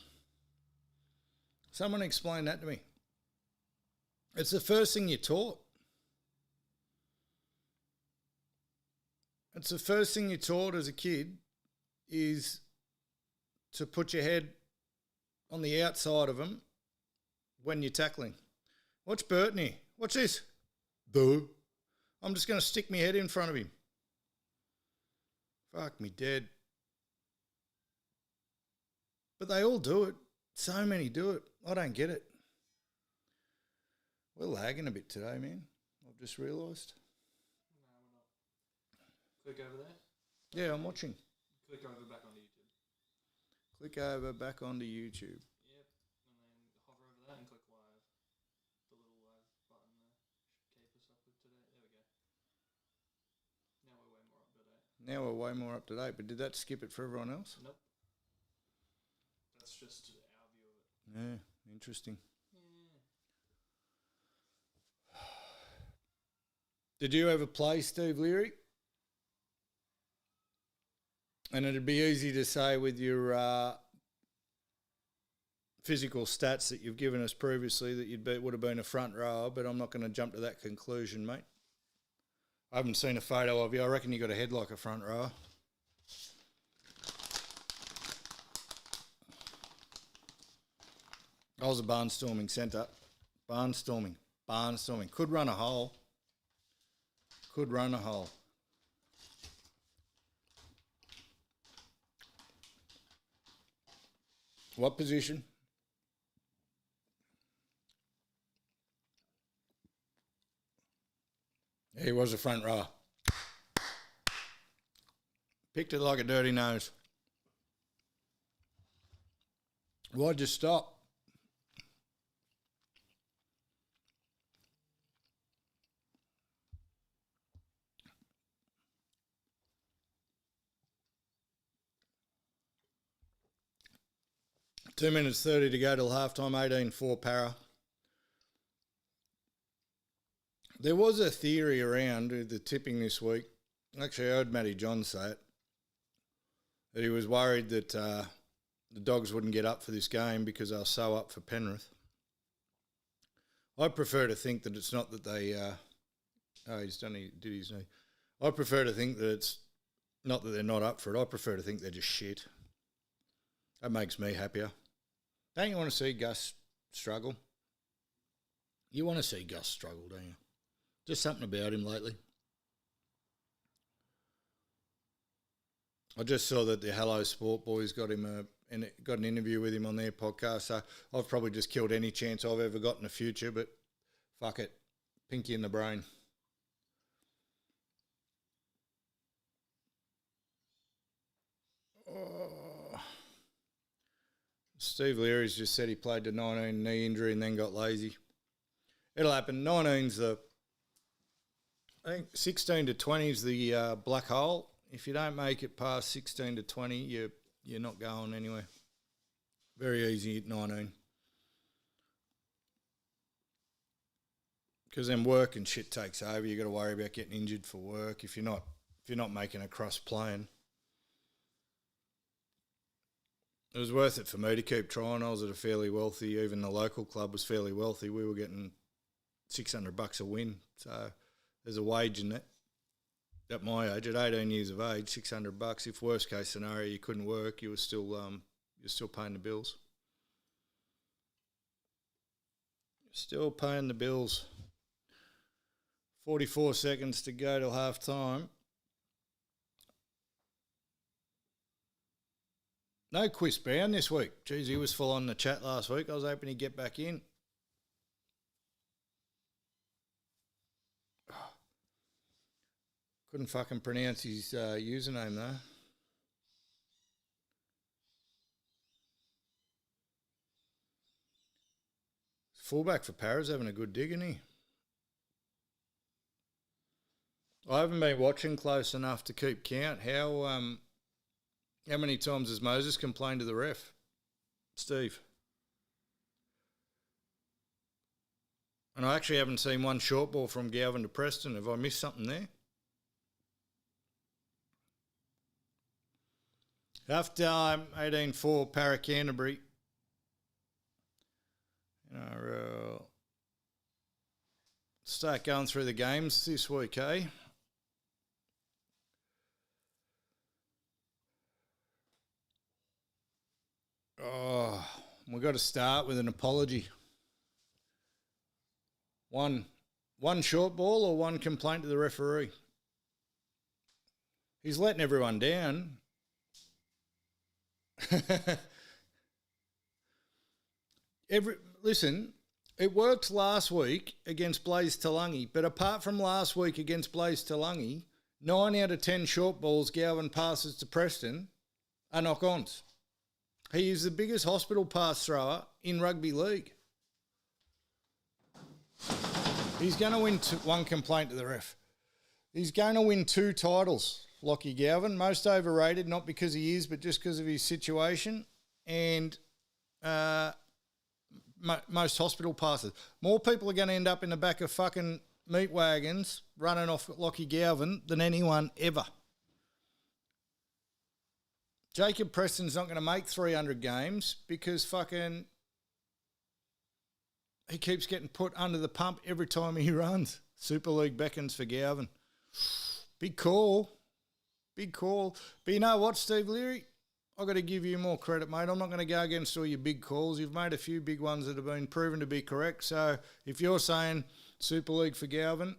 Someone explain that to me. It's the first thing you're taught. It's the first thing you're taught as a kid is to put your head on the outside of them when you're tackling. Watch Burton here. Watch this. Duh. I'm just going to stick my head in front of him. Fuck me dead. But they all do it. So many do it. I don't get it. We're lagging a bit today, man. I've just realised. No, we're not. Click over there. Yeah, I'm watching. Click over back onto YouTube. Click over back onto YouTube. Yep. And then hover over that and click live. The little live button there should keep us up with today. There we go. Now we're way more up to date. Now we're way more up to date, but did that skip it for everyone else? Nope. That's just our view of it. Yeah, interesting. Yeah. Did you ever play Steve Leary? And it'd be easy to say with your physical stats that you've given us previously that would have been a front rower, but I'm not going to jump to that conclusion, mate. I haven't seen a photo of you. I reckon you got a head like a front rower. I was a barnstorming centre. Barnstorming. Could run a hole. What position? Yeah, he was a front rower. Picked it like a dirty nose. Why'd you stop? Two minutes 30 to go till halftime, 18-4 para. There was a theory around the tipping this week. Actually, I heard Matty John say it, that he was worried that the Dogs wouldn't get up for this game because they were so up for Penrith. I prefer to think that it's not that they... did his knee. I prefer to think that it's not that they're not up for it. I prefer to think they're just shit. That makes me happier. Don't you want to see Gus struggle? You want to see Gus struggle, don't you? Just something about him lately. I just saw that the Hello Sport boys got an interview with him on their podcast. So I've probably just killed any chance I've ever got in the future, but fuck it. Pinky in the brain. Steve Leary's just said he played to 19 knee injury and then got lazy. It'll happen. 19's I think 16 to 20 is the black hole. If you don't make it past 16 to 20, you're not going anywhere. Very easy at 19. Because then work and shit takes over. You got to worry about getting injured for work if you're not making a cross playing. it was worth it for me to keep trying. I was at a fairly wealthy, even the local club was fairly wealthy. We were getting $600 a win. So there's a wage in that. At my age, at 18 years of age, $600. If worst case scenario you couldn't work, you were still you're still paying the bills. You're still paying the bills. 44 seconds to go till half time. No Quiz Brown this week. Jeez, he was full on the chat last week. I was hoping he'd get back in. Couldn't fucking pronounce his username though. Fullback for Paris having a good dig, isn't he? I haven't been watching close enough to keep count. How many times has Moses complained to the ref? Steve. And I actually haven't seen one short ball from Galvin to Preston. Have I missed something there? Half time, 18-4, Para Canterbury. NRL. Start going through the games this week, eh? Oh, we've got to start with an apology. One short ball or one complaint to the referee? He's letting everyone down. Listen, it worked last week against Blaze Talangi, but apart from last week against Blaze Talangi, 9 out of 10 short balls Galvin passes to Preston are knock-ons. He is the biggest hospital pass thrower in rugby league. He's going to win one complaint to the ref. He's going to win 2 titles, Lockie Galvin. Most overrated, not because he is, but just because of his situation. And most hospital passes. More people are going to end up in the back of fucking meat wagons running off Lockie Galvin than anyone ever. Jacob Preston's not going to make 300 games because fucking he keeps getting put under the pump every time he runs. Super League beckons for Galvin. Big call. Big call. But you know what, Steve Leary? I've got to give you more credit, mate. I'm not going to go against all your big calls. You've made a few big ones that have been proven to be correct. So if you're saying Super League for Galvin,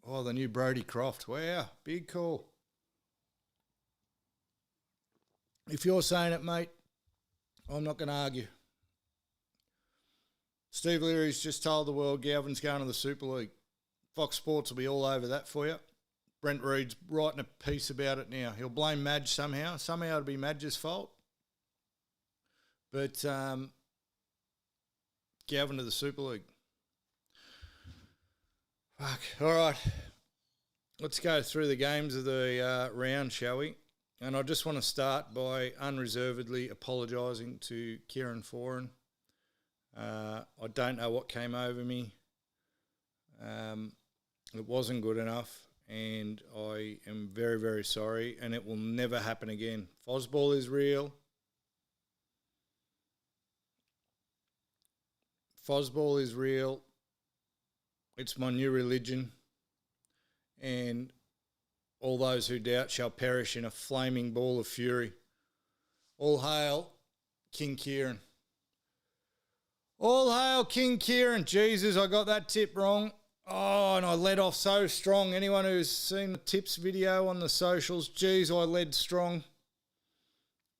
oh, the new Brodie Croft. Wow, big call. If you're saying it, mate, I'm not going to argue. Steve Leary's just told the world Galvin's going to the Super League. Fox Sports will be all over that for you. Brent Reed's writing a piece about it now. He'll blame Madge somehow. Somehow it'll be Madge's fault. But Galvin to the Super League. Fuck. All right. Let's go through the games of the round, shall we? And I just want to start by unreservedly apologising to Kieran Foran. I don't know what came over me. It wasn't good enough, and I am very, very sorry, and it will never happen again. Fozball is real. Fozball is real. It's my new religion, and all those who doubt shall perish in a flaming ball of fury. All hail King Kieran. All hail King Kieran. Jesus, I got that tip wrong. Oh, and I led off so strong. Anyone who's seen the tips video on the socials, geez, I led strong.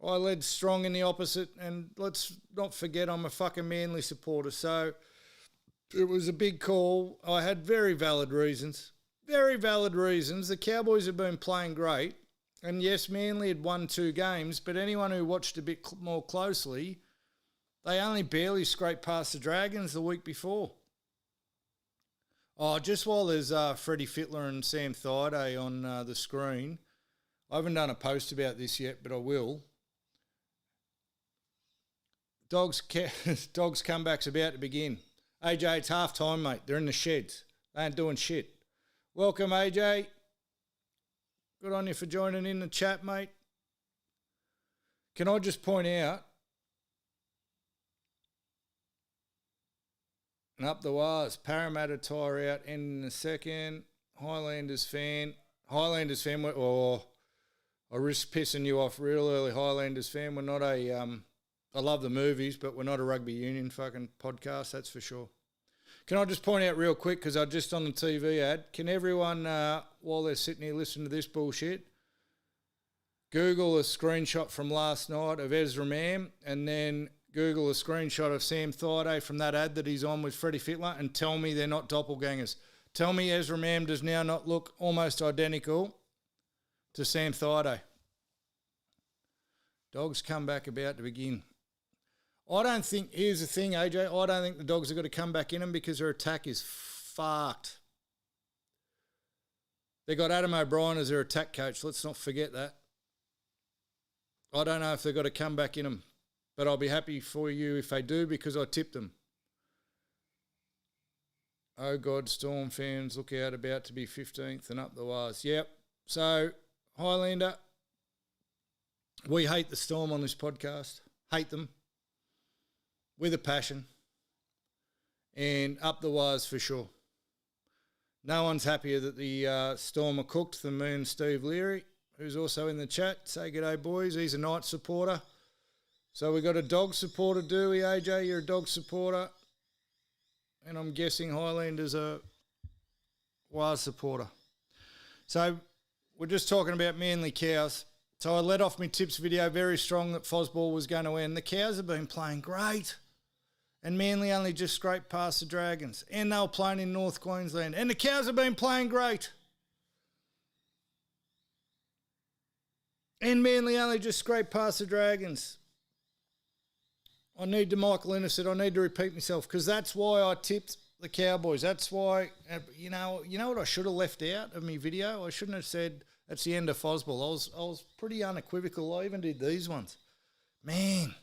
I led strong in the opposite, and let's not forget I'm a fucking Manly supporter, so it was a big call. I had very valid reasons. Very valid reasons. The Cowboys have been playing great, and yes, Manly had won 2 games, but anyone who watched a bit more closely, they only barely scraped past the Dragons the week before. Oh, just while there's Freddie Fittler and Sam Thaiday on the screen, I haven't done a post about this yet, but I will. Dogs comeback's about to begin. AJ, it's half time, mate. They're in the sheds. They ain't doing shit. Welcome, AJ. Good on you for joining in the chat, mate. can I just point out, and up the wires, Parramatta tire out, ending the second. Highlanders fan, or I risk pissing you off real early, Highlanders fan. We're not I love the movies, but we're not a rugby union fucking podcast, that's for sure. Can I just point out real quick, because I just on the TV ad, can everyone, while they're sitting here listening to this bullshit, Google a screenshot from last night of Ezra Mam, and then Google a screenshot of Sam Thaiday from that ad that he's on with Freddie Fittler, and tell me they're not doppelgangers. Tell me Ezra Mam does now not look almost identical to Sam Thaiday. Dogs come back about to begin. I don't think, here's the thing, AJ, I don't think the Dogs are going to come back in them because their attack is fucked. They got Adam O'Brien as their attack coach, let's not forget that. I don't know if they've got to come back in them, but I'll be happy for you if they do because I tipped them. Oh God, Storm fans, look out, about to be 15th and up the wires. Yep, so Highlander, we hate the Storm on this podcast, hate them. With a passion. And up the wires for sure. No one's happier that the Storm are cooked than me and Steve Leary, who's also in the chat. Say g'day, boys. He's a Knights supporter. So we got a Dog supporter, do we, AJ? You're a Dog supporter. And I'm guessing Highlanders are Waz supporter. So we're just talking about Manly Cows. So I let off my tips video very strong that Fosball was going to win. The Cows have been playing great. And Manly only just scraped past the Dragons. And they were playing in North Queensland. And the Cows have been playing great. And Manly only just scraped past the Dragons. I need to, Michael Innes said, I need to repeat myself because that's why I tipped the Cowboys. That's why, you know what I should have left out of my video? I shouldn't have said that's the end of Fosball. I was pretty unequivocal. I even did these ones. Man.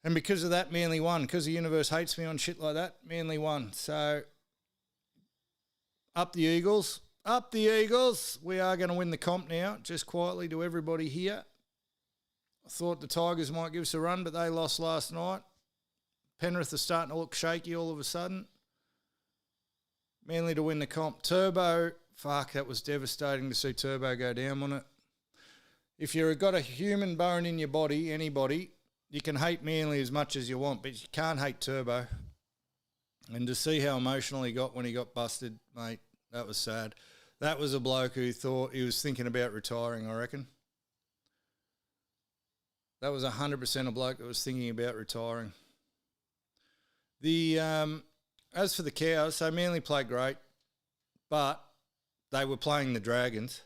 And because of that, Manly won. Because the universe hates me on shit like that, Manly won. So, up the Eagles. Up the Eagles. We are going to win the comp now, just quietly to everybody here. I thought the Tigers might give us a run, but they lost last night. Penrith are starting to look shaky all of a sudden. Manly to win the comp. Turbo, fuck, that was devastating to see Turbo go down on it. If you've got a human bone in your body, anybody, you can hate Manly as much as you want, but you can't hate Turbo. And to see how emotional he got when he got busted, mate, that was sad. That was a bloke who thought he was thinking about retiring, I reckon. That was 100% a bloke that was thinking about retiring. As for the Cows, so Manly played great, but they were playing the Dragons.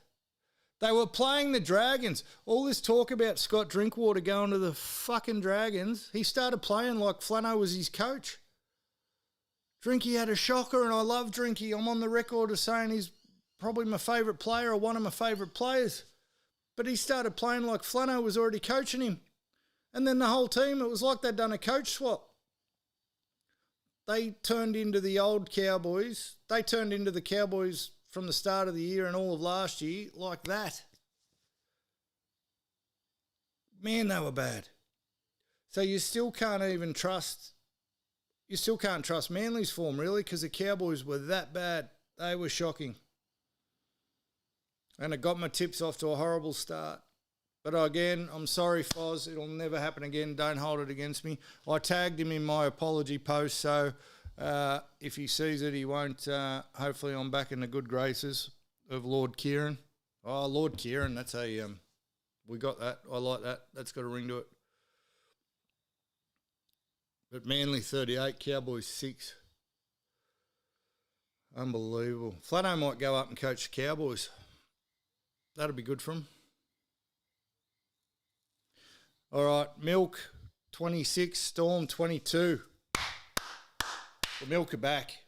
They were playing the Dragons. All this talk about Scott Drinkwater going to the fucking Dragons, he started playing like Flano was his coach. Drinky had a shocker, and I love Drinky. I'm on the record of saying he's probably my favourite player or one of my favourite players. But he started playing like Flano was already coaching him. And then the whole team, it was like they'd done a coach swap. They turned into the old Cowboys. They turned into the Cowboys from the start of the year and all of last year like that. Man, they were bad. So you still can't even trust... You still can't trust Manly's form, really, because the Cowboys were that bad. They were shocking. And it got my tips off to a horrible start. But again, I'm sorry, Foz. It'll never happen again. Don't hold it against me. I tagged him in my apology post, so if he sees it, he won't. Hopefully I'm back in the good graces of Lord Kieran. Oh, Lord Kieran, that's a... we got that. I like that. That's got a ring to it. But Manly 38, Cowboys 6. Unbelievable. Flano might go up and coach the Cowboys. That'll be good for him. All right, Milk 26, Storm 22. The Milk are back.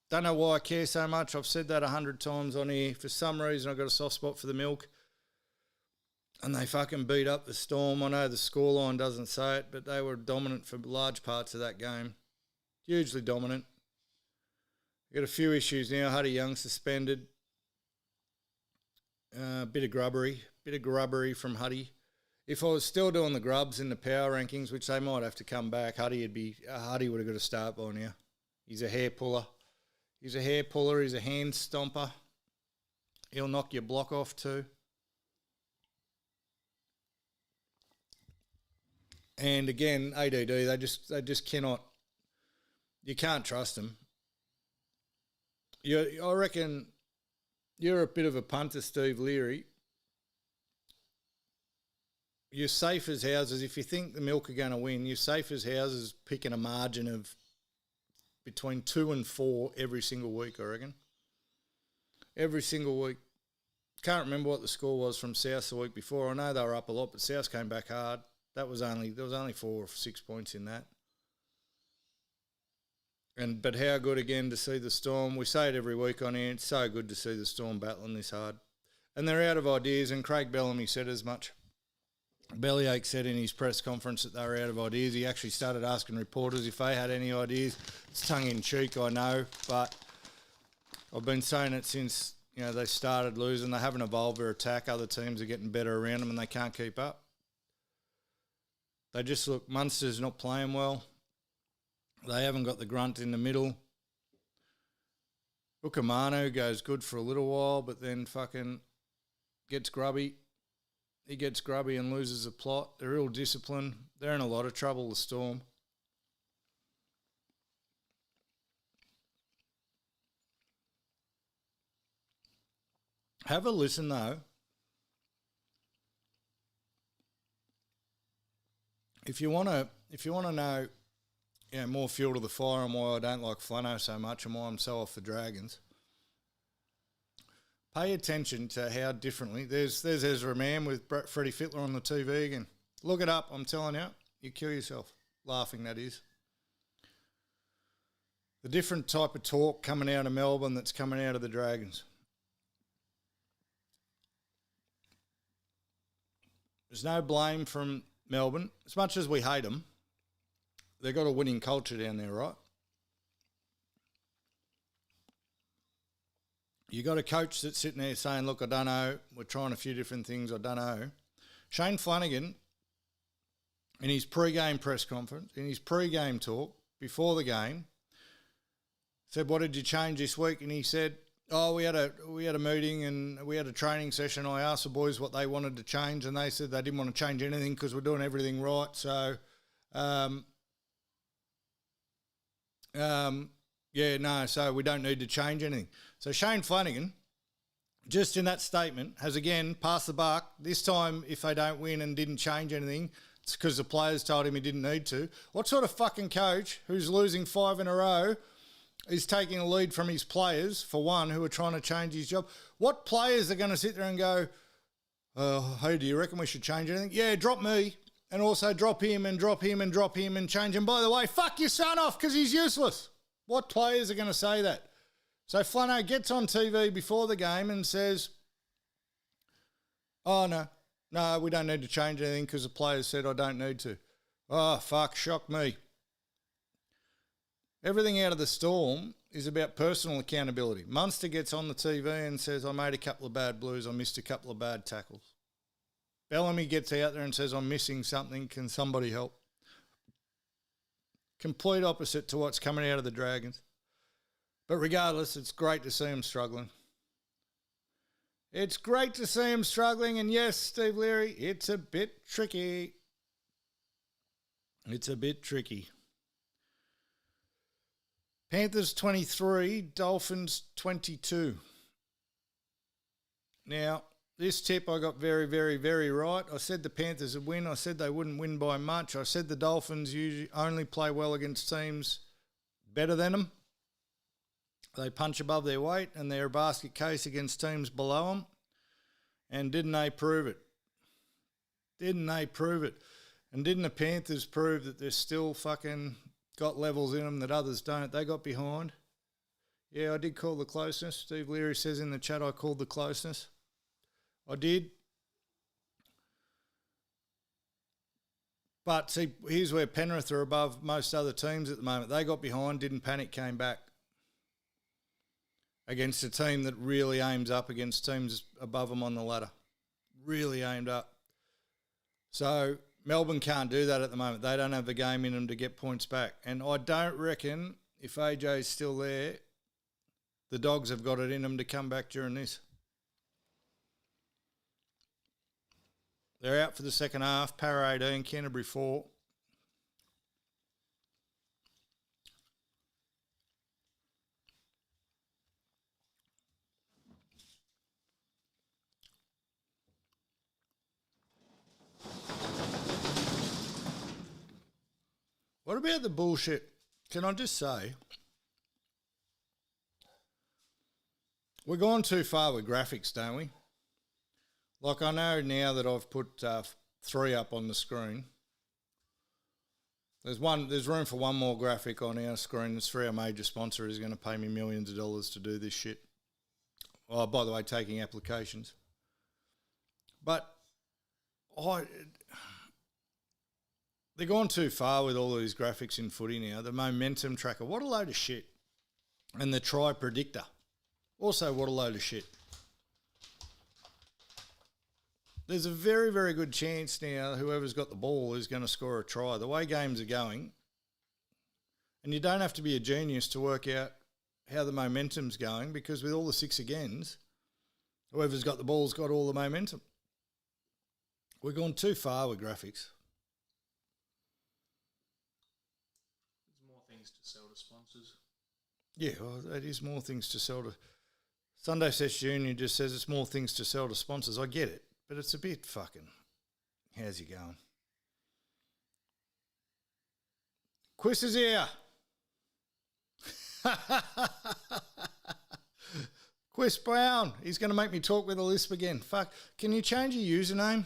Don't know why I care so much. I've said that 100 times on here. For some reason, I've got a soft spot for the Milk. And they fucking beat up the Storm. I know the scoreline doesn't say it, but they were dominant for large parts of that game. Hugely dominant. Got a few issues now. Huddy Young suspended. Bit of grubbery from Huddy. if I was still doing the grubs in the power rankings, which they might have to come back, Huddy would have got a start by now. He's a hair puller. He's a hand stomper. He'll knock your block off too. And again, ADD, they just cannot. You can't trust them. I reckon you're a bit of a punter, Steve Leary. You're safe as houses. If you think the Milk are going to win, you're safe as houses picking a margin of between 2 and 4 every single week, I reckon. Every single week. Can't remember what the score was from South the week before. I know they were up a lot, but South came back hard. There was only 4 or 6 points in that. But how good again to see the Storm. We say it every week on here. It's so good to see the Storm battling this hard. And they're out of ideas, and Craig Bellamy said as much. Bellyache said in his press conference that they were out of ideas. He actually started asking reporters if they had any ideas. It's tongue-in-cheek, I know, but I've been saying it since they started losing. They haven't evolved their attack. Other teams are getting better around them, and they can't keep up. They just look, Munster's not playing well. They haven't got the grunt in the middle. Ukamanu goes good for a little while, but then fucking gets grubby. He gets grubby and loses the plot. They're ill-disciplined. They're in a lot of trouble, the Storm. Have a listen, though. If you want to know, more fuel to the fire and why I don't like Flano so much and why I'm so off the Dragons, pay attention to how differently. There's Ezra Mann with Freddie Fittler on the TV again. Look it up, I'm telling you. You kill yourself. Laughing, that is. The different type of talk coming out of Melbourne that's coming out of the Dragons. There's no blame from Melbourne. As much as we hate them, they've got a winning culture down there, right? You got a coach that's sitting there saying, look, I don't know. We're trying a few different things. I don't know. Shane Flanagan, in his pre-game press conference, in his pre-game talk, before the game, said, what did you change this week? And he said, we had a meeting and we had a training session. I asked the boys what they wanted to change, and they said they didn't want to change anything because we're doing everything right. So, so we don't need to change anything. So Shane Flanagan, just in that statement, has again passed the buck. This time, if they don't win and didn't change anything, it's because the players told him he didn't need to. What sort of fucking coach who's losing 5 in a row is taking a lead from his players, for one, who are trying to change his job? What players are going to sit there and go, hey, do you reckon we should change anything? Yeah, drop me, and also drop him and drop him and drop him and change him. By the way, fuck your son off because he's useless. What players are going to say that? So Flano gets on TV before the game and says, oh, no, we don't need to change anything because the players said I don't need to. Oh, fuck, shock me. Everything out of the Storm is about personal accountability. Munster gets on the TV and says, I made a couple of bad blues, I missed a couple of bad tackles. Bellamy gets out there and says, I'm missing something, can somebody help? Complete opposite to what's coming out of the Dragons. But regardless, it's great to see them struggling. It's great to see them struggling, and yes, Steve Leary, it's a bit tricky. It's a bit tricky. Panthers 23, Dolphins 22. Now, this tip I got very, very, very right. I said the Panthers would win. I said they wouldn't win by much. I said the Dolphins usually only play well against teams better than them. They punch above their weight and they're a basket case against teams below them. And didn't they prove it? Didn't they prove it? And didn't the Panthers prove that they're still fucking got levels in them that others don't? They got behind. Yeah, I did call the closeness. Steve Leary says in the chat I called the closeness. I did. But see, here's where Penrith are above most other teams at the moment. They got behind, didn't panic, came back against a team that really aims up against teams above them on the ladder. Really aimed up. So Melbourne can't do that at the moment. They don't have the game in them to get points back. And I don't reckon if AJ's still there, the Dogs have got it in them to come back during this. They're out for the second half. Para 18, Canterbury 4. What about the bullshit? Can I just say, we're going too far with graphics, don't we? Like, I know now that I've put 3 up on the screen. There's room for one more graphic on our screen. There's 3 our major sponsor is going to pay me millions of dollars to do this shit. Oh, by the way, taking applications. But they're going too far with all these graphics in footy now. The momentum tracker, what a load of shit. And the try predictor, also what a load of shit. There's a very, very good chance now whoever's got the ball is going to score a try. The way games are going, and you don't have to be a genius to work out how the momentum's going, because with all the 6 agains, whoever's got the ball's got all the momentum. We're going too far with graphics. There's more things to sell to sponsors. Yeah, well, that is more things to sell to. Sunday Sesh Junior just says it's more things to sell to sponsors. I get it, but it's a bit fucking. How's he going? Quiz is here. Quiz Brown. He's going to make me talk with a lisp again. Fuck. Can you change your username?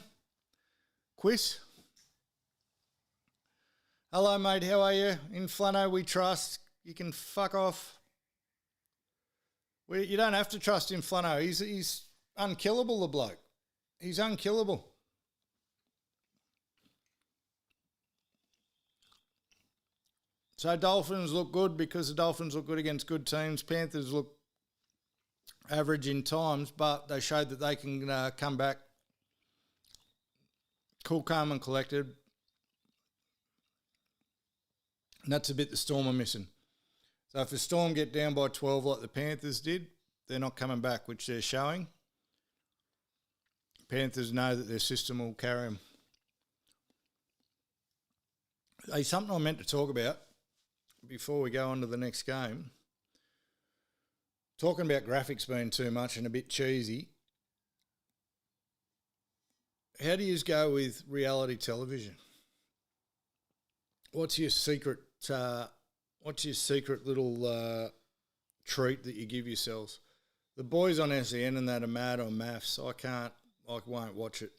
Quiz. Hello, mate. How are you? In Flano, we trust. You can fuck off. You don't have to trust in Flano. He's unkillable, the bloke. He's unkillable. So Dolphins look good because the Dolphins look good against good teams. Panthers look average in times, but they showed that they can come back cool, calm and collected. And that's a bit the Storm are missing. So if the Storm get down by 12 like the Panthers did, they're not coming back, which they're showing. Panthers know that their system will carry them. Hey, something I meant to talk about before we go on to the next game. Talking about graphics being too much and a bit cheesy. How do you go with reality television? What's your secret little treat that you give yourselves? The boys on SEN and that are mad on maths. I won't watch it.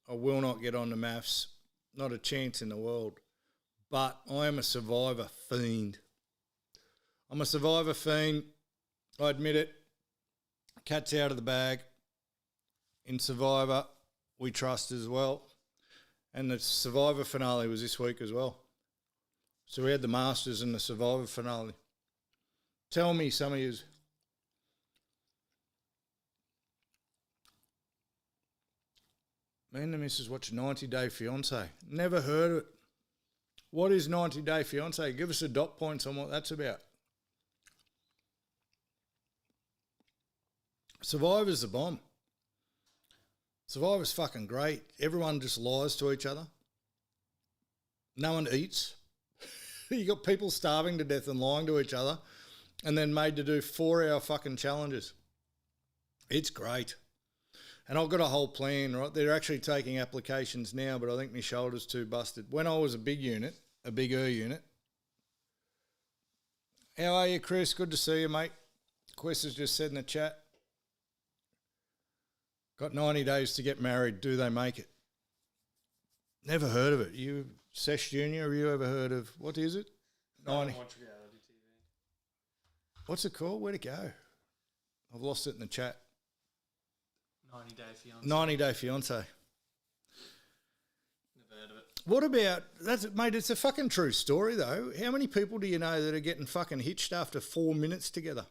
I will not get on the maths. Not a chance in the world. But I am a Survivor fiend. I'm a Survivor fiend. I admit it. Cat's out of the bag. In Survivor, we trust as well. And the Survivor finale was this week as well. So we had the Masters and the Survivor finale. Tell me, some of yous. Me and the missus watch 90 Day Fiancé. Never heard of it. What is 90 Day Fiancé? Give us a dot points on what that's about. Survivor's the bomb. Survivor's fucking great. Everyone just lies to each other. No one eats. You got people starving to death and lying to each other and then made to do 4-hour fucking challenges. It's great. And I've got a whole plan, right? They're actually taking applications now, but I think my shoulder's too busted. When I was a bigger unit. How are you, Chris? Good to see you, mate. Quest has just said in the chat. Got 90 days to get married. Do they make it? Never heard of it. You, Sesh Junior, have you ever heard of, what is it? I don't watch reality TV. What's it called? Where'd it go? I've lost it in the chat. 90 Day Fiancé. 90 Day Fiancé. Never heard of it. What about, mate, it's a fucking true story though. How many people do you know that are getting fucking hitched after 4 minutes together?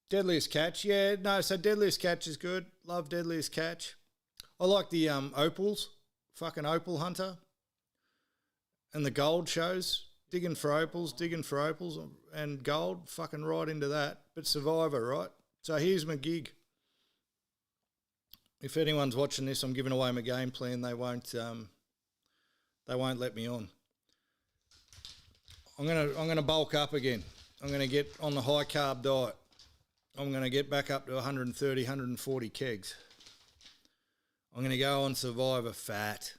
Deadliest Catch, yeah, no, so Deadliest Catch is good. Love Deadliest Catch. I like the opals, fucking opal hunter, and the gold shows. Digging for opals, and gold, fucking right into that. But Survivor, right? So here's my gig. If anyone's watching this, I'm giving away my game plan. They won't let me on. I'm gonna bulk up again. I'm gonna get on the high carb diet. I'm gonna get back up to 130, 140 kegs. I'm gonna go on Survivor fat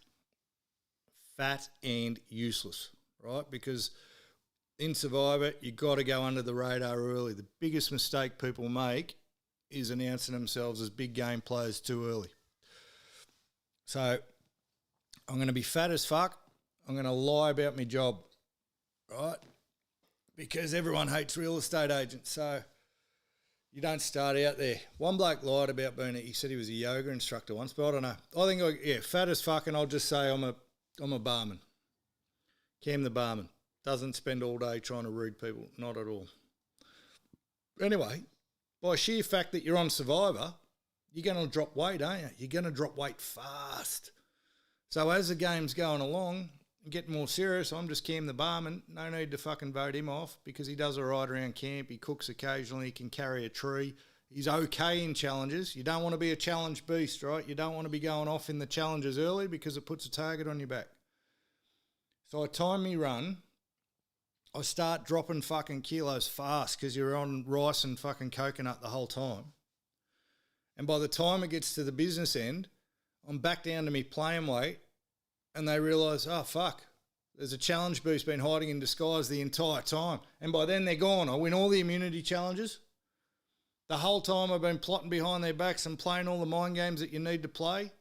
and useless, right? Because in Survivor, you got to go under the radar early. The biggest mistake people make is announcing themselves as big game players too early. So I'm going to be fat as fuck. I'm going to lie about my job, right? Because everyone hates real estate agents. So you don't start out there. One bloke lied about he said he was a yoga instructor once, but I don't know. I think, fat as fuck, and I'll just say I'm a barman. Cam the barman. Doesn't spend all day trying to read people. Not at all. Anyway, by sheer fact that you're on Survivor, you're going to drop weight, aren't you? You're going to drop weight fast. So as the game's going along and getting more serious, I'm just Cam the barman. No need to fucking vote him off because he does all right around camp. He cooks occasionally. He can carry a tree. He's okay in challenges. You don't want to be a challenge beast, right? You don't want to be going off in the challenges early because it puts a target on your back. So I time me run. I start dropping fucking kilos fast because you're on rice and fucking coconut the whole time. And by the time it gets to the business end, I'm back down to me playing weight and they realise, oh, fuck, there's a challenge boost been hiding in disguise the entire time. And by then they're gone. I win all the immunity challenges. The whole time I've been plotting behind their backs and playing all the mind games that you need to play.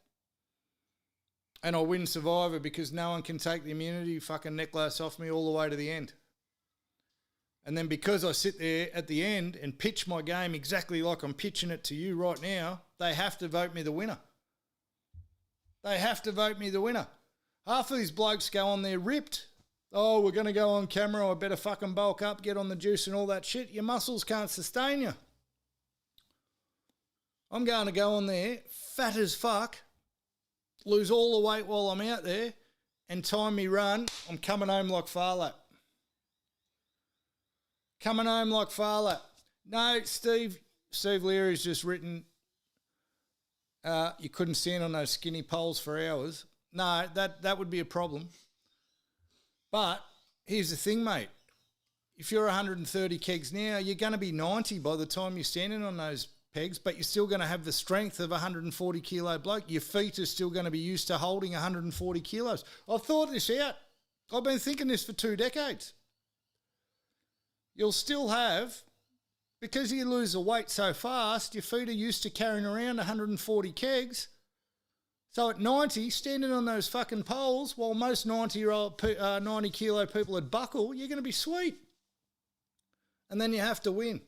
And I win Survivor because no one can take the immunity fucking necklace off me all the way to the end. And then because I sit there at the end and pitch my game exactly like I'm pitching it to you right now, they have to vote me the winner. They have to vote me the winner. Half of these blokes go on there ripped. Oh, we're going to go on camera. I better fucking bulk up, get on the juice and all that shit. Your muscles can't sustain you. I'm going to go on there, fat as fuck, lose all the weight while I'm out there, and time me run, I'm coming home like Farlap. Coming home like Farlap. No, Steve Leary's just written, you couldn't stand on those skinny poles for hours. No, that would be a problem. But here's the thing, mate. If you're 130 kegs now, you're going to be 90 by the time you're standing on those pegs, but you're still going to have the strength of a 140 kilo bloke. Your feet are still going to be used to holding 140 kilos. I've thought this out. I've been thinking this for 2 decades. You'll still have, because you lose the weight so fast, your feet are used to carrying around 140 kegs. So at 90, standing on those fucking poles, while most 90 kilo people would buckle, you're going to be sweet. And then you have to win.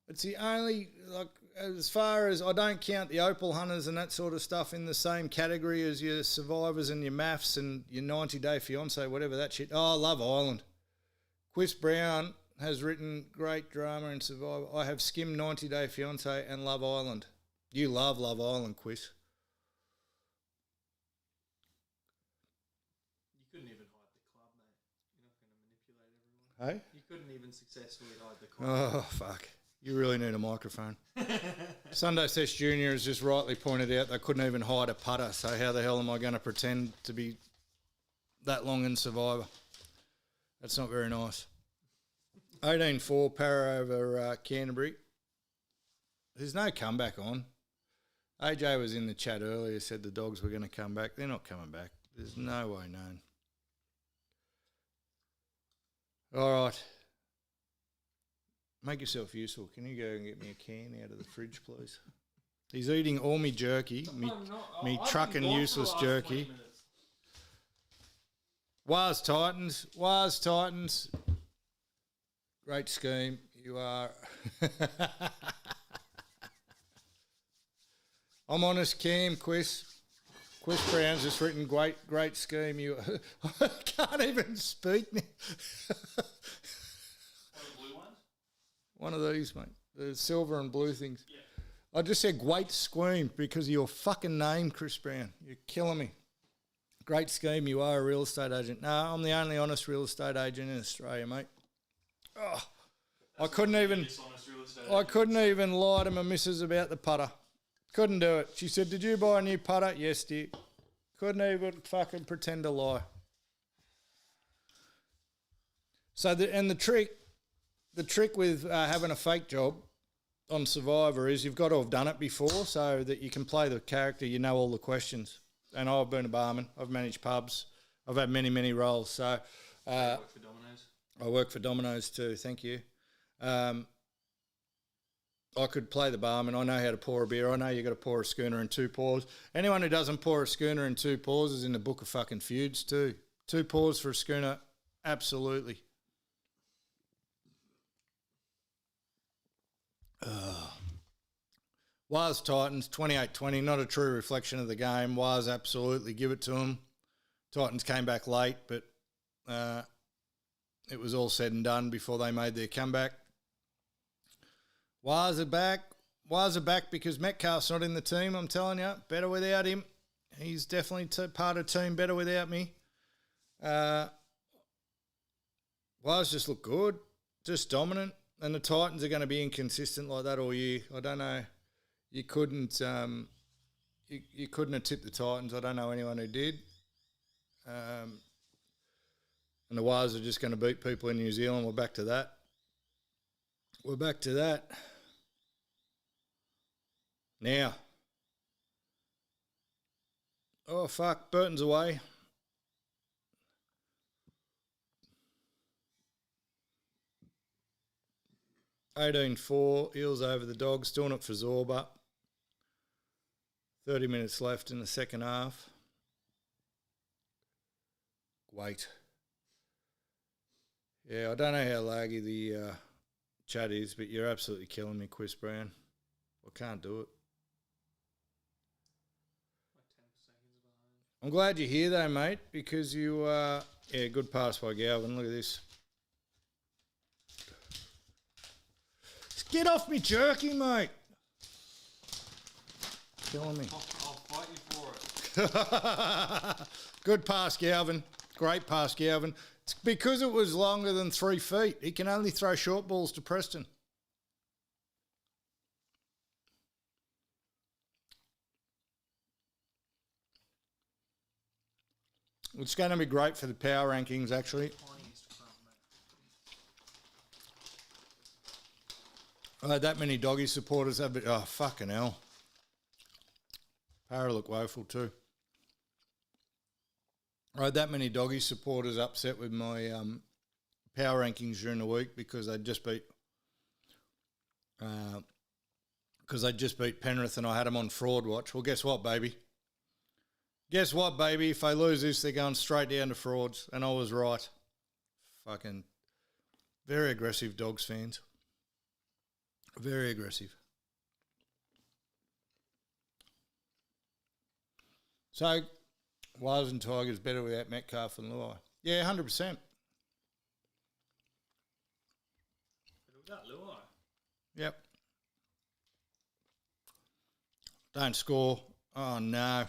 It's the only, as far as, I don't count the opal hunters and that sort of stuff in the same category as your survivors and your maths and your 90-day fiancé, whatever that shit. Oh, Love Island. Chris Brown has written great drama in Survivor. I have skimmed 90-day fiancé and Love Island. You love Love Island, Chris. You couldn't even hide the club, mate. You're not going to manipulate everyone. Hey? You couldn't even successfully hide the club. Oh, fuck. You really need a microphone. Sunday Sesh Junior has just rightly pointed out they couldn't even hide a putter, so how the hell am I going to pretend to be that long in Survivor? That's not very nice. 18-4 Para over Canterbury. There's no comeback on. AJ was in the chat earlier, said the Dogs were going to come back. They're not coming back. There's no way known. All right. Make yourself useful. Can you go and get me a can out of the fridge, please? He's eating all me jerky, me trucking useless jerky. Waz Titans. Great scheme. You are. I'm honest, Cam, Quist Brown's just written great scheme. You I can't even speak now. One of these, mate. The silver and blue things. Yeah. I just said great scheme because of your fucking name, Chris Brown. You're killing me. Great scheme. You are a real estate agent. No, I'm the only honest real estate agent in Australia, mate. Oh, I couldn't even lie to my missus about the putter. Couldn't do it. She said, "Did you buy a new putter?" "Yes, dear." Couldn't even fucking pretend to lie. So the trick with having a fake job on Survivor is you've got to have done it before so that you can play the character, you know all the questions. And I've been a barman, I've managed pubs, I've had many, many roles. So I work for Domino's. I work for Domino's too, thank you. I could play the barman, I know how to pour a beer, I know you've got to pour a schooner in 2 pours. Anyone who doesn't pour a schooner in 2 pours is in the Book of fucking Feuds too. 2 pours for a schooner, absolutely. Wars Titans 28-20, not a true reflection of the game. Wars absolutely give it to them. Titans came back late, but it was all said and done before they made their comeback. Wars are back. Wars are back because Metcalf's not in the team, I'm telling you. Better without him. He's definitely part of the team, better without me. Wars just look good, just dominant. And the Titans are going to be inconsistent like that all year. I don't know. You couldn't you couldn't have tipped the Titans. I don't know anyone who did. And the Wars are just going to beat people in New Zealand. We're back to that. Now. Oh, fuck. Burton's away. $18-4, Eels over the Dogs, doing it for Zorba. 30 minutes left in the second half. Wait. Yeah, I don't know how laggy the chat is, but you're absolutely killing me, Chris Brown. I can't do it. Like 10 seconds behind. I'm glad you're here though, mate, because you yeah, good pass by Galvin. Look at this. Get off me jerky, mate. Killing me. I'll fight you for it. Good pass, Galvin. Great pass, Galvin. It's because it was longer than 3 feet. He can only throw short balls to Preston. It's going to be great for the power rankings, actually. That many doggy supporters have been... Oh, fucking hell. Para look woeful too. I had that many doggy supporters upset with my power rankings during the week because they'd just beat... Penrith and I had them on fraud watch. Well, guess what, baby? Guess what, baby? If they lose this, they're going straight down to frauds. And I was right. Fucking very aggressive Dogs fans. Very aggressive. So, Wales and Tigers better without Metcalf and Luai. Yeah, 100%. Look at that, Luai. Yep. Don't score. Oh, no.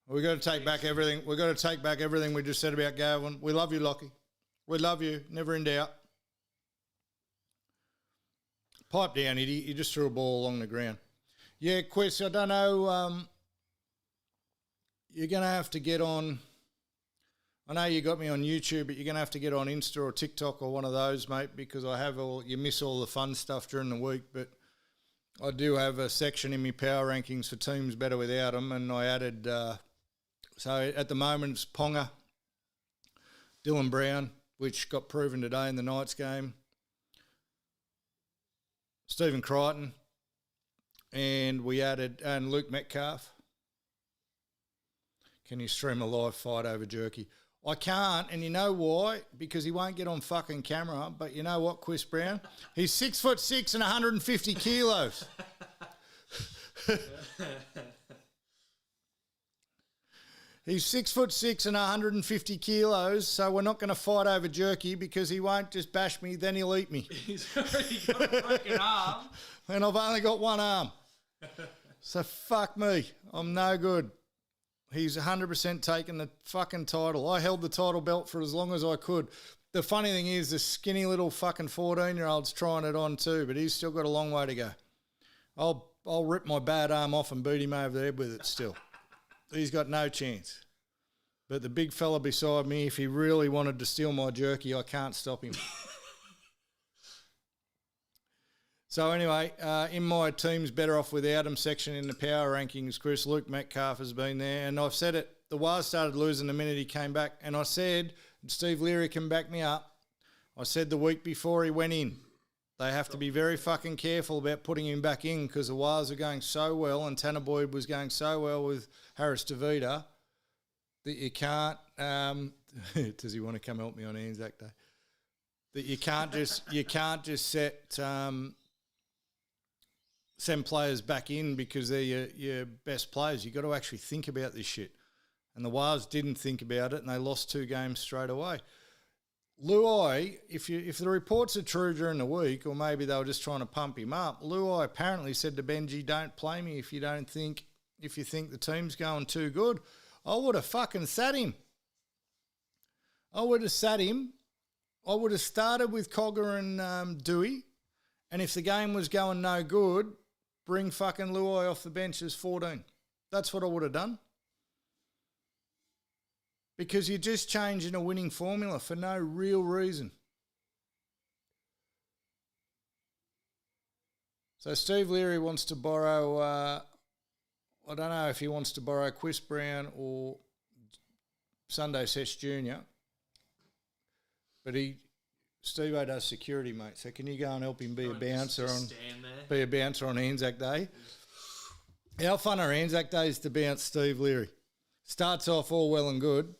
We've got to take back everything. We've got to take back everything we just said about Gavin. We love you, Lockie. We love you. Never in doubt. Pipe down, idiot. You just threw a ball along the ground. Yeah, Quest, I don't know. You're going to have to get on. I know you got me on YouTube, but you're going to have to get on Insta or TikTok or one of those, mate, because you miss all the fun stuff during the week. But I do have a section in my power rankings for teams better without them, and I added. So at the moment it's Ponga, Dylan Brown, which got proven today in the Knights game, Stephen Crichton, and we added Luke Metcalf. Can you stream a live fight over jerky? I can't, and you know why? Because he won't get on fucking camera. But you know what, Chris Brown? He's 6'6" and 150 kilos. He's 6'6" and 150 kilos, so we're not going to fight over jerky because he won't just bash me, then he'll eat me. He's already got a broken arm. And I've only got one arm. So fuck me. I'm no good. He's 100% taken the fucking title. I held the title belt for as long as I could. The funny thing is the skinny little fucking 14-year-old's trying it on too, but he's still got a long way to go. I'll rip my bad arm off and beat him over the head with it still. He's got no chance. But the big fella beside me, if he really wanted to steal my jerky, I can't stop him. So anyway, in my team's better off without him section in the power rankings, Chris, Luke Metcalf has been there. And I've said it, the Waz started losing the minute he came back. And I said, Steve Leary can back me up, I said the week before he went in, they have to be very fucking careful about putting him back in because the Waz are going so well and Tanner Boyd was going so well with Harris DeVita that you can't, does he want to come help me on Anzac Day? That you can't just send players back in because they're your best players. You've got to actually think about this shit. And the Waz didn't think about it and they lost 2 games straight away. Luai, if the reports are true during the week, or maybe they were just trying to pump him up, Luai apparently said to Benji, don't play me if you think the team's going too good. I would have fucking sat him. I would have started with Cogger and Dewey, and if the game was going no good, bring fucking Luai off the bench as 14. That's what I would have done. Because you're just changing a winning formula for no real reason. So Steve Leary wants to borrow, I don't know if he wants to borrow Chris Brown or Sunday Sesh Junior. But Steve-O does security, mate. So can you go and help him be a bouncer on Anzac Day? How fun are Anzac Days to bounce Steve Leary? Starts off all well and good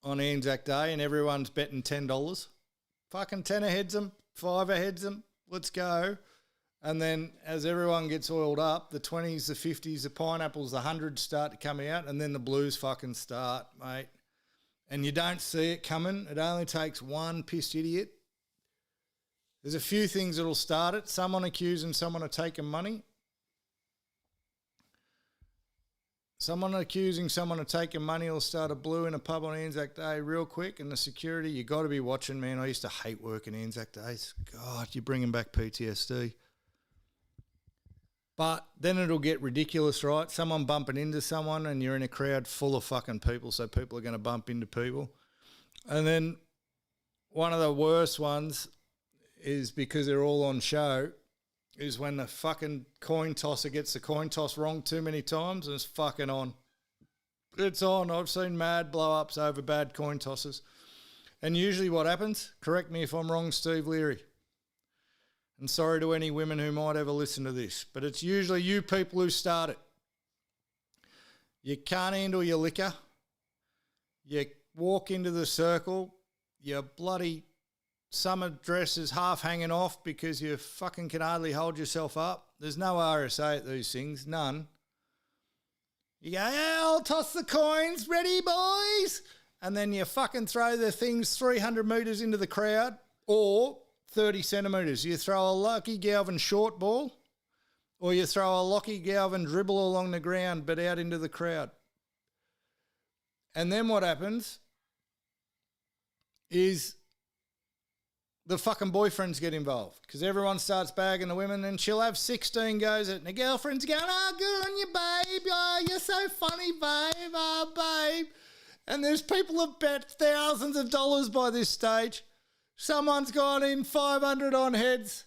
on Anzac Day and everyone's betting $10. Fucking 10 heads them, 5 heads them, let's go. And then as everyone gets oiled up, the 20s, the 50s, the pineapples, the 100s start to come out and then the blues fucking start, mate. And you don't see it coming. It only takes one pissed idiot. There's a few things that'll start it. Someone accusing someone of taking money. Someone accusing someone of taking money will start a blue in a pub on Anzac Day real quick, and the security, you got to be watching, man. I used to hate working Anzac Days. God, you're bringing back PTSD. But then it'll get ridiculous, right? Someone bumping into someone and you're in a crowd full of fucking people, so people are going to bump into people. And then one of the worst ones is because they're all on show is when the fucking coin tosser gets the coin toss wrong too many times and it's fucking on. It's on. I've seen mad blow-ups over bad coin tosses. And usually what happens, correct me if I'm wrong, Steve Leary, and sorry to any women who might ever listen to this, but it's usually you people who start it. You can't handle your liquor. You walk into the circle, your bloody summer dress is half hanging off because you fucking can hardly hold yourself up. There's no RSA at these things, none. You go, yeah, I'll toss the coins, ready boys? And then you fucking throw the things 300 metres into the crowd or 30 centimetres. You throw a Lucky Galvin short ball or you throw a Lucky Galvin dribble along the ground but out into the crowd. And then what happens is the fucking boyfriends get involved because everyone starts bagging the women and she'll have 16 goes at it and the girlfriend's going, oh, good on you, babe. Oh, you're so funny, babe. Oh, babe. And there's people have bet thousands of dollars by this stage. Someone's gone in 500 on heads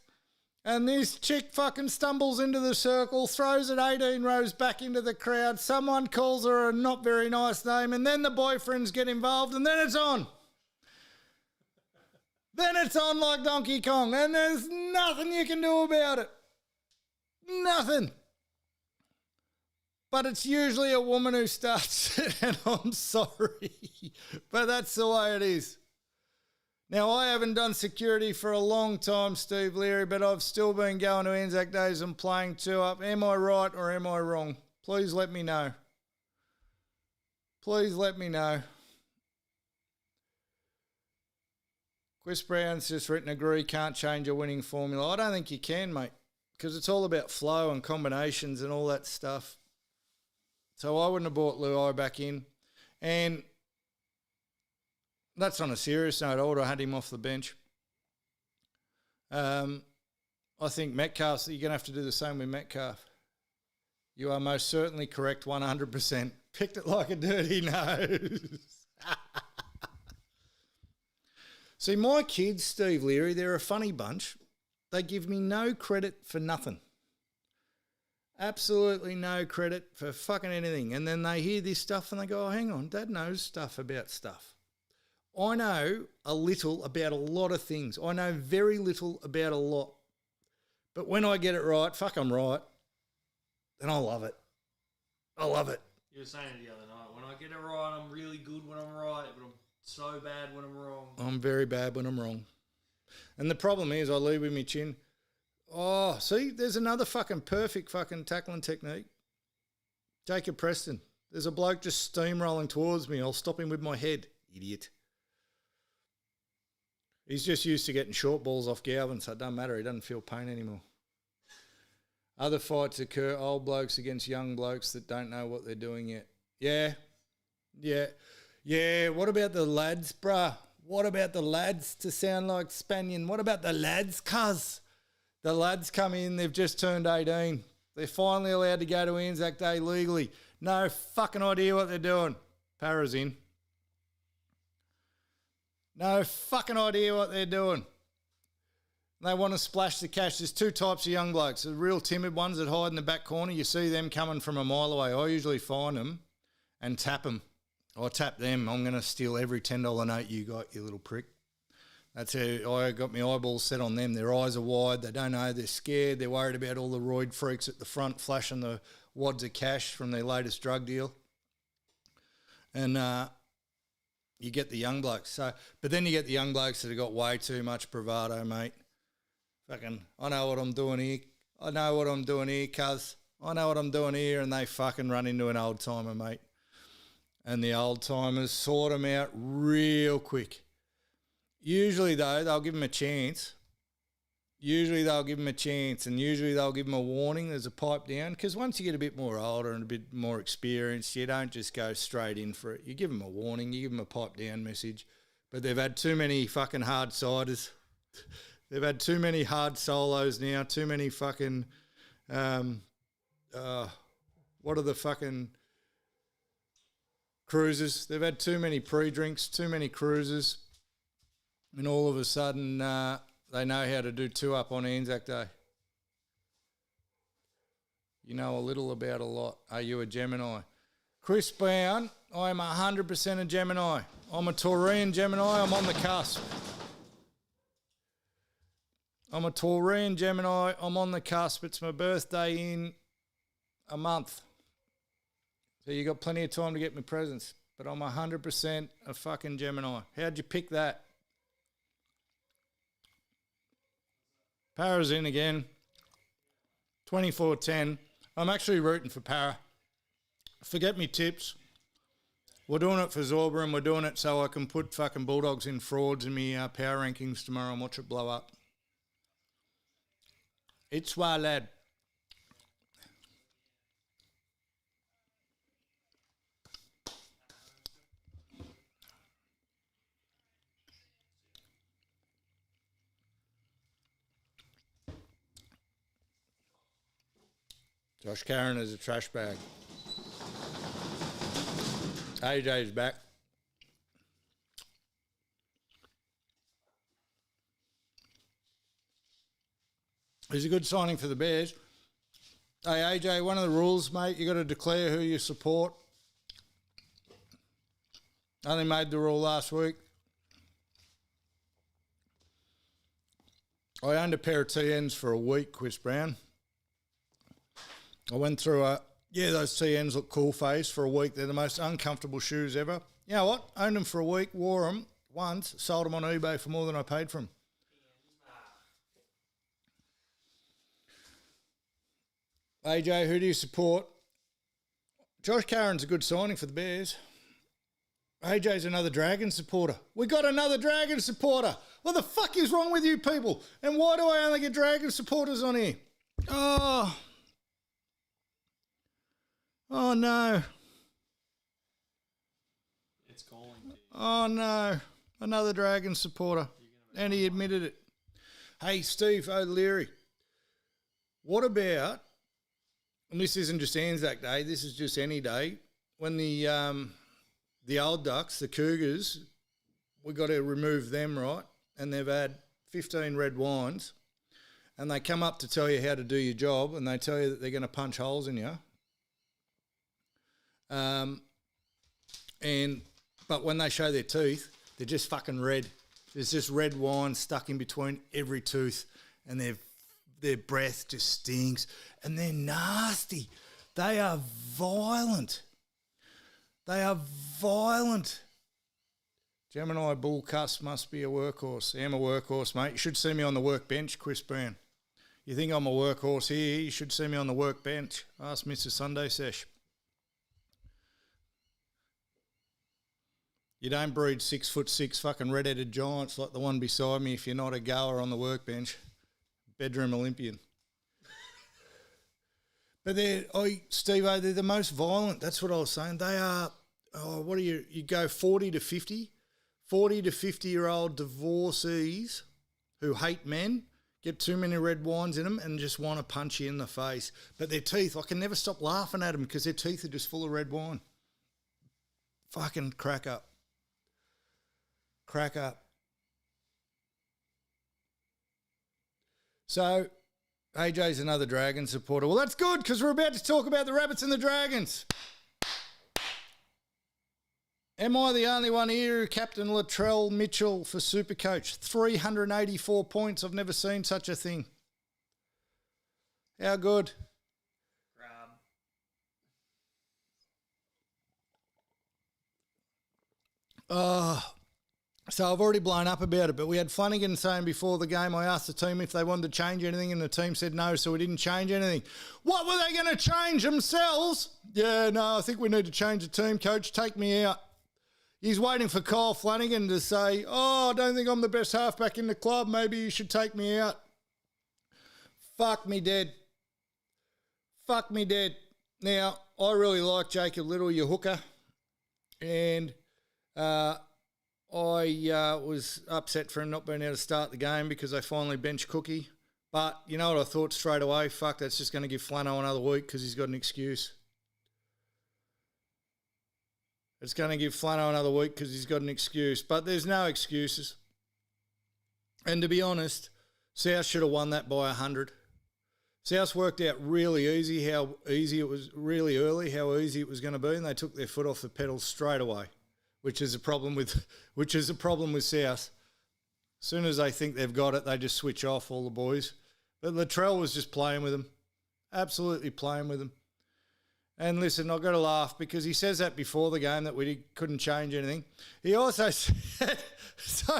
and this chick fucking stumbles into the circle, throws it 18 rows back into the crowd. Someone calls her a not very nice name and then the boyfriends get involved and then it's on. Then it's on like Donkey Kong and there's nothing you can do about it. Nothing. But it's usually a woman who starts it and I'm sorry. But that's the way it is. Now, I haven't done security for a long time, Steve Leary, but I've still been going to Anzac Days and playing 2 up. Am I right or am I wrong? Please let me know. Please let me know. Chris Brown's just written, agree, can't change a winning formula. I don't think you can, mate, because it's all about flow and combinations and all that stuff. So I wouldn't have brought Luai back in. And that's on a serious note. I would have had him off the bench. I think Metcalf, you're going to have to do the same with Metcalf. You are most certainly correct, 100%. Picked it like a dirty nose. See, my kids, Steve Leary, they're a funny bunch. They give me no credit for nothing. Absolutely no credit for fucking anything. And then they hear this stuff and they go, oh, hang on, Dad knows stuff about stuff. I know a little about a lot of things. I know very little about a lot. But when I get it right, fuck, I'm right. And I love it. I love it. You were saying it the other night. When I get it right, I'm really good when I'm right, but I'm so bad when I'm wrong. I'm very bad when I'm wrong. And the problem is I lead with my chin. Oh, see, there's another fucking perfect fucking tackling technique. Jacob Preston. There's a bloke just steamrolling towards me. I'll stop him with my head. Idiot. He's just used to getting short balls off Galvin, so it doesn't matter. He doesn't feel pain anymore. Other fights occur, old blokes against young blokes that don't know what they're doing yet. Yeah. What about the lads, bruh? What about the lads, to sound like Spanian? What about the lads, cuz? The lads come in, they've just turned 18. They're finally allowed to go to ANZAC Day legally. No fucking idea what they're doing. Para's in. No fucking idea what they're doing. They want to splash the cash. There's two types of young blokes. The real timid ones that hide in the back corner. You see them coming from a mile away. I usually find them and tap them. I tap them. I'm going to steal every $10 note you got, you little prick. That's how I got my eyeballs set on them. Their eyes are wide. They don't know. They're scared. They're worried about all the roid freaks at the front flashing the wads of cash from their latest drug deal. And you get the young blokes. But then you get the young blokes that have got way too much bravado, mate. Fucking, I know what I'm doing here. I know what I'm doing here, cuz. I know what I'm doing here, and they fucking run into an old timer, mate. And the old timers sort them out real quick. Usually, though, they'll give them a chance. And usually they'll give them a warning. There's a pipe down, because once you get a bit more older and a bit more experienced, you don't just go straight in for it. You give them a warning. You give them a pipe down message. But they've had too many fucking hard siders. They've had too many hard solos now, too many fucking, what are the fucking cruises? They've had too many pre-drinks, too many cruises, and all of a sudden they know how to do two-up on ANZAC Day. You know a little about a lot. Are you a Gemini? Chris Brown, I'm 100% a Gemini. I'm a Taurian Gemini. I'm on the cusp. I'm a Taurian Gemini. I'm on the cusp. It's my birthday in a month. So you got plenty of time to get me presents. But I'm 100% a fucking Gemini. How'd you pick that? Para's in again. 24-10. I'm actually rooting for Para. Forget me tips. We're doing it for Zorba, and we're doing it so I can put fucking Bulldogs in frauds in my power rankings tomorrow and watch it blow up. It's why, lad. Josh Karen is a trash bag. AJ's back. He's a good signing for the Bears. Hey, AJ, one of the rules, mate, you got to declare who you support. I only made the rule last week. I owned a pair of TNs for a week, Chris Brown. I went through those TNs look cool phase for a week. They're the most uncomfortable shoes ever. You know what? Owned them for a week, wore them once, sold them on eBay for more than I paid for them. AJ, who do you support? Josh Karen's a good signing for the Bears. AJ's another Dragon supporter. We got another Dragon supporter. What the fuck is wrong with you people? And why do I only get Dragon supporters on here? Oh no. It's calling to you. Oh no. Another Dragon supporter. And he admitted it. Hey, Steve O'Leary. What about, and this isn't just ANZAC Day, this is just any day, when the old Ducks, the Cougars, we got to remove them, right? And they've had 15 red wines, and they come up to tell you how to do your job, and they tell you that they're going to punch holes in you. But when they show their teeth, they're just fucking red. There's just red wine stuck in between every tooth, and their breath just stinks, and they're nasty. They are violent. They are violent. Gemini Bull Cuss must be a workhorse. I am a workhorse, mate. You should see me on the workbench, Chris Brown. You think I'm a workhorse here, you should see me on the workbench. Ask Mr. Sunday Sesh. You don't breed 6'6" fucking red-headed giants like the one beside me if you're not a goer on the workbench. Bedroom Olympian. But Steve-O, they're the most violent. That's what I was saying. They are, you go 40 to 50. 40 to 50-year-old divorcees who hate men, get too many red wines in them and just want to punch you in the face. But their teeth, I can never stop laughing at them because their teeth are just full of red wine. Fucking crack up. Crack up. So, AJ's another Dragon supporter. Well, that's good because we're about to talk about the Rabbits and the Dragons. Am I the only one here who captained Latrell Mitchell for Supercoach? 384 points. I've never seen such a thing. How good? Grab. So I've already blown up about it, but we had Flanagan saying before the game, I asked the team if they wanted to change anything, and the team said no, so we didn't change anything. What were they going to change themselves? Yeah, no, I think we need to change the team, coach. Take me out. He's waiting for Kyle Flanagan to say, I don't think I'm the best halfback in the club. Maybe you should take me out. Fuck me dead. Fuck me dead. Now, I really like Jacob Little, your hooker, and I was upset for him not being able to start the game because they finally benched Cookie. But you know what I thought straight away? Fuck, that's just going to give Flano another week because he's got an excuse. It's going to give Flano another week because he's got an excuse. But there's no excuses. And to be honest, South should have won that by 100. South worked out really easy how easy it was, really early, how easy it was going to be, and they took their foot off the pedal straight away. Which is a problem with South. As soon as they think they've got it, they just switch off, all the boys. But Latrell was just playing with them, absolutely playing with them. And listen, I've got to laugh because he says that before the game that we couldn't change anything. He also said, so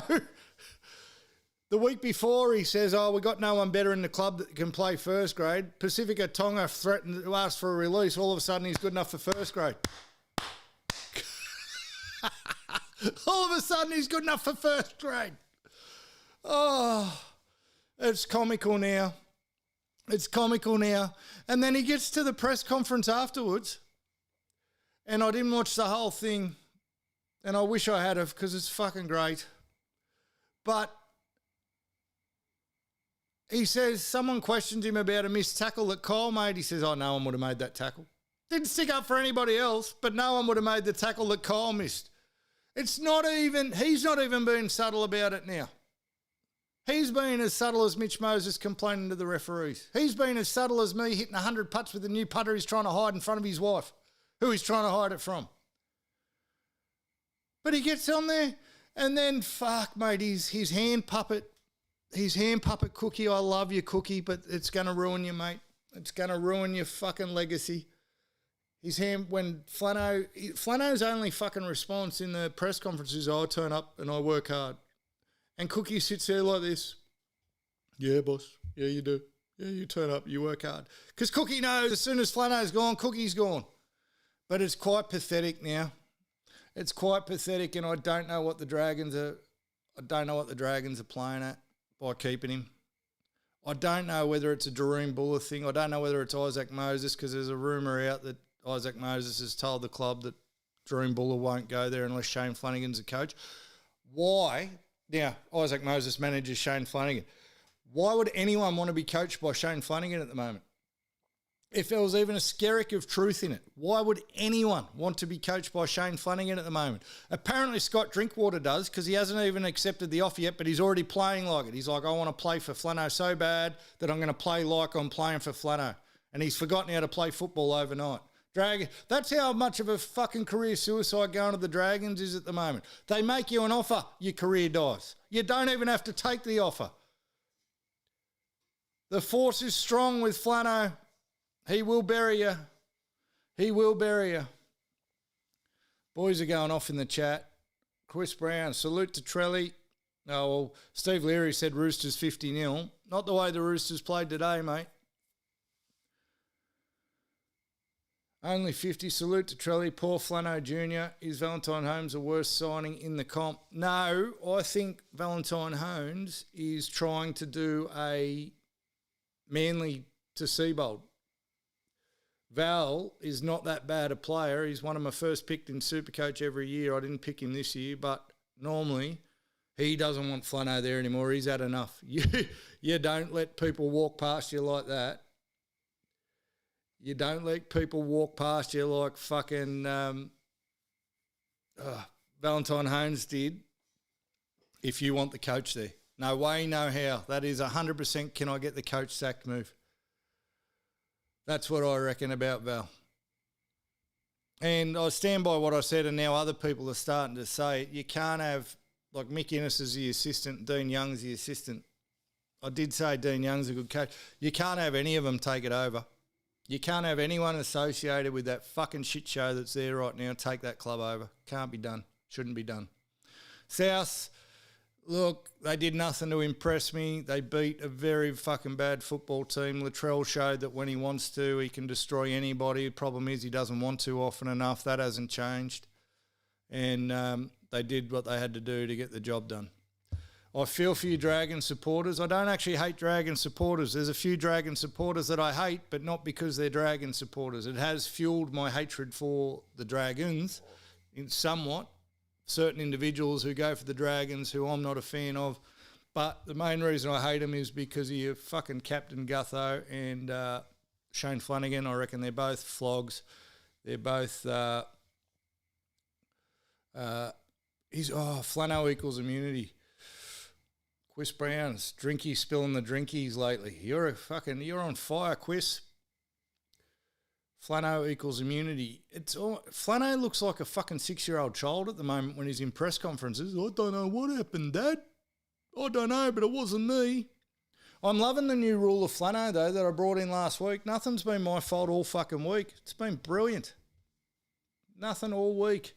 the week before he says, we got no one better in the club that can play first grade. Pacifica Tonga threatened to ask for a release. All of a sudden he's good enough for first grade. All of a sudden, he's good enough for first grade. Oh, it's comical now. It's comical now. And then he gets to the press conference afterwards, and I didn't watch the whole thing, and I wish I had have because it's fucking great. But he says, someone questioned him about a missed tackle that Kyle made. He says, no one would have made that tackle. Didn't stick up for anybody else, but no one would have made the tackle that Kyle missed. He's not even being subtle about it now. He's been as subtle as Mitch Moses complaining to the referees. He's been as subtle as me hitting 100 putts with a new putter he's trying to hide in front of his wife, who he's trying to hide it from. But he gets on there, and then, fuck, mate, his hand puppet Cookie, I love you, Cookie, but it's going to ruin you, mate. It's going to ruin your fucking legacy. His hand, when Flano's only fucking response in the press conference is, I turn up and I work hard. And Cookie sits there like this. Yeah, boss. Yeah, you do. Yeah, you turn up, you work hard. Because Cookie knows as soon as Flano's gone, Cookie's gone. But it's quite pathetic now. It's quite pathetic, and I don't know what the Dragons are. I don't know what the Dragons are playing at by keeping him. I don't know whether it's a Daroon Buller thing. I don't know whether it's Isaac Moses, because there's a rumour out that Isaac Moses has told the club that Daroon Buller won't go there unless Shane Flanagan's the coach. Why? Now, Isaac Moses manages Shane Flanagan. Why would anyone want to be coached by Shane Flanagan at the moment? If there was even a skerrick of truth in it, why would anyone want to be coached by Shane Flanagan at the moment? Apparently Scott Drinkwater does, because he hasn't even accepted the offer yet, but he's already playing like it. He's like, I want to play for Flano so bad that I'm going to play like I'm playing for Flano. And he's forgotten how to play football overnight. That's how much of a fucking career suicide going to the Dragons is at the moment. They make you an offer, your career dies. You don't even have to take the offer. The force is strong with Flano. He will bury you. He will bury you. Boys are going off in the chat. Chris Brown, salute to Trelly. Oh, well, Steve Leary said Roosters 50-0. Not the way the Roosters played today, mate. Only 50. Salute to Trelly. Poor Flano Jr. Is Valentine Holmes the worst signing in the comp? No, I think Valentine Holmes is trying to do a Manly to Seabold. Val is not that bad a player. He's one of my first picked in Supercoach every year. I didn't pick him this year, but normally he doesn't want Flano there anymore. He's had enough. You don't let people walk past you like that. You don't let people walk past you like fucking Valentine Holmes did if you want the coach there. No way, no how. That is 100% can I get the coach sacked move. That's what I reckon about Val. And I stand by what I said, and now other people are starting to say it. You can't have, like, Mick Innes is the assistant, Dean Young's the assistant. I did say Dean Young's a good coach. You can't have any of them take it over. You can't have anyone associated with that fucking shit show that's there right now take that club over. Can't be done. Shouldn't be done. South, look, they did nothing to impress me. They beat a very fucking bad football team. Latrell showed that when he wants to, he can destroy anybody. The problem is he doesn't want to often enough. That hasn't changed. And they did what they had to do to get the job done. I feel for you Dragon supporters. I don't actually hate Dragon supporters. There's a few Dragon supporters that I hate, but not because they're Dragon supporters. It has fueled my hatred for the Dragons in somewhat. Certain individuals who go for the Dragons who I'm not a fan of. But the main reason I hate them is because of your fucking Captain Gutho and Shane Flanagan. I reckon they're both flogs. They're both... Flano equals immunity. Quis Brown's drinky spilling the drinkies lately. You're on fire, Quis. Flano equals immunity. Flano looks like a fucking 6-year-old child at the moment when he's in press conferences. I don't know what happened, Dad. I don't know, but it wasn't me. I'm loving the new rule of Flano, though, that I brought in last week. Nothing's been my fault all fucking week. It's been brilliant. Nothing all week.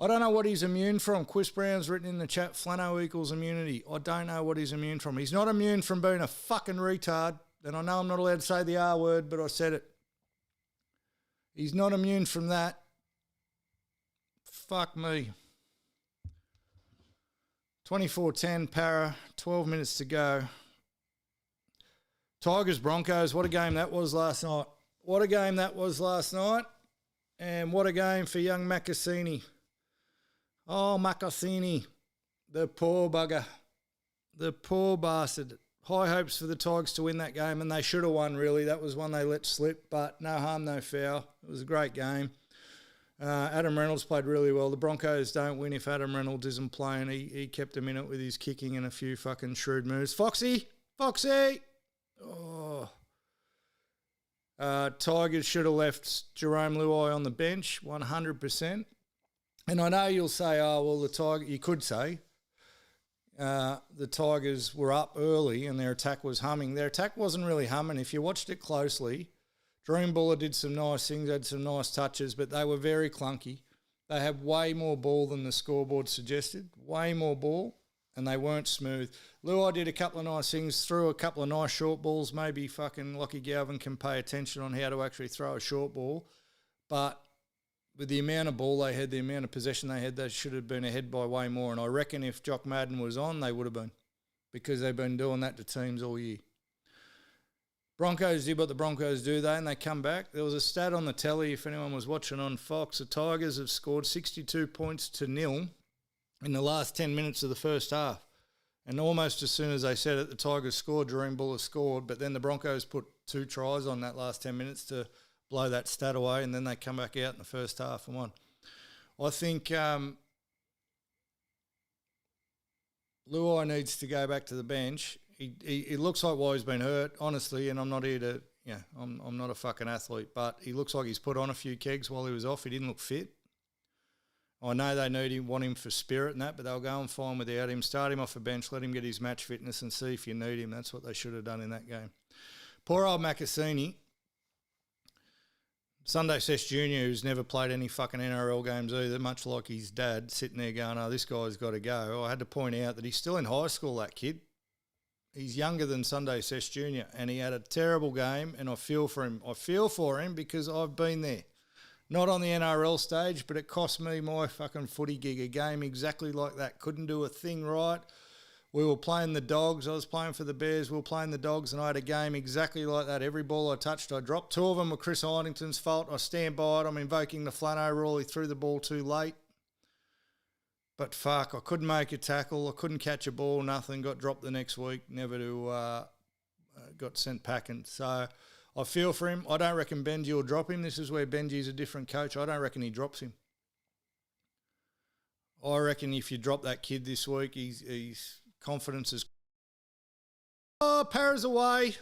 I don't know what he's immune from. Quis Brown's written in the chat, Flano equals immunity. I don't know what he's immune from. He's not immune from being a fucking retard. And I know I'm not allowed to say the R word, but I said it. He's not immune from that. Fuck me. 24-10, Para, 12 minutes to go. Tigers, Broncos, what a game that was last night. What a game that was last night. And what a game for young Macassini. Oh, Macassini, the poor bugger, the poor bastard. High hopes for the Tigers to win that game, and they should have won, really. That was one they let slip, but no harm, no foul. It was a great game. Adam Reynolds played really well. The Broncos don't win if Adam Reynolds isn't playing. He kept them in it with his kicking and a few fucking shrewd moves. Foxy! Oh. Tigers should have left Jerome Luai on the bench, 100%. And I know you'll say, you could say, the Tigers were up early and their attack was humming. Their attack wasn't really humming. If you watched it closely, Dream Buller did some nice things, had some nice touches, but they were very clunky. They had way more ball than the scoreboard suggested, way more ball, and they weren't smooth. Luai did a couple of nice things, threw a couple of nice short balls. Maybe fucking Lockie Galvin can pay attention on how to actually throw a short ball. But with the amount of ball they had, the amount of possession they had, they should have been ahead by way more. And I reckon if Jock Madden was on, they would have been, because they've been doing that to teams all year. Broncos did what the Broncos do, though, and they come back. There was a stat on the telly, if anyone was watching on Fox. The Tigers have scored 62 points to 0 in the last 10 minutes of the first half. And almost as soon as they said it, the Tigers scored, Dream Buller scored, but then the Broncos put 2 tries on that last 10 minutes to blow that stat away, and then they come back out in the first half and won. I think Luai needs to go back to the bench. He looks like why he's been hurt, honestly, and I'm not here to, I'm not a fucking athlete, but he looks like he's put on a few kegs while he was off. He didn't look fit. I know they want him for spirit and that, but they'll go on fine without him. Start him off a bench, let him get his match fitness and see if you need him. That's what they should have done in that game. Poor old Macassini. Sunday Sesh Junior, who's never played any fucking NRL games either, much like his dad, sitting there going, oh, this guy's got to go. I had to point out that he's still in high school, that kid. He's younger than Sunday Sesh Junior, and he had a terrible game, and I feel for him. I feel for him because I've been there. Not on the NRL stage, but it cost me my fucking footy gig, a game exactly like that. Couldn't do a thing right. We were playing the Dogs. I was playing for the Bears. We were playing the Dogs, and I had a game exactly like that. Every ball I touched, I dropped. 2 of them were Chris Heinington's fault. I stand by it. I'm invoking the Flano rule. He threw the ball too late. But fuck, I couldn't make a tackle. I couldn't catch a ball, nothing. Got dropped the next week. Never to got sent packing. So I feel for him. I don't reckon Benji will drop him. This is where Benji's a different coach. I don't reckon he drops him. I reckon if you drop that kid this week, he's confidence is... Oh, Para's away.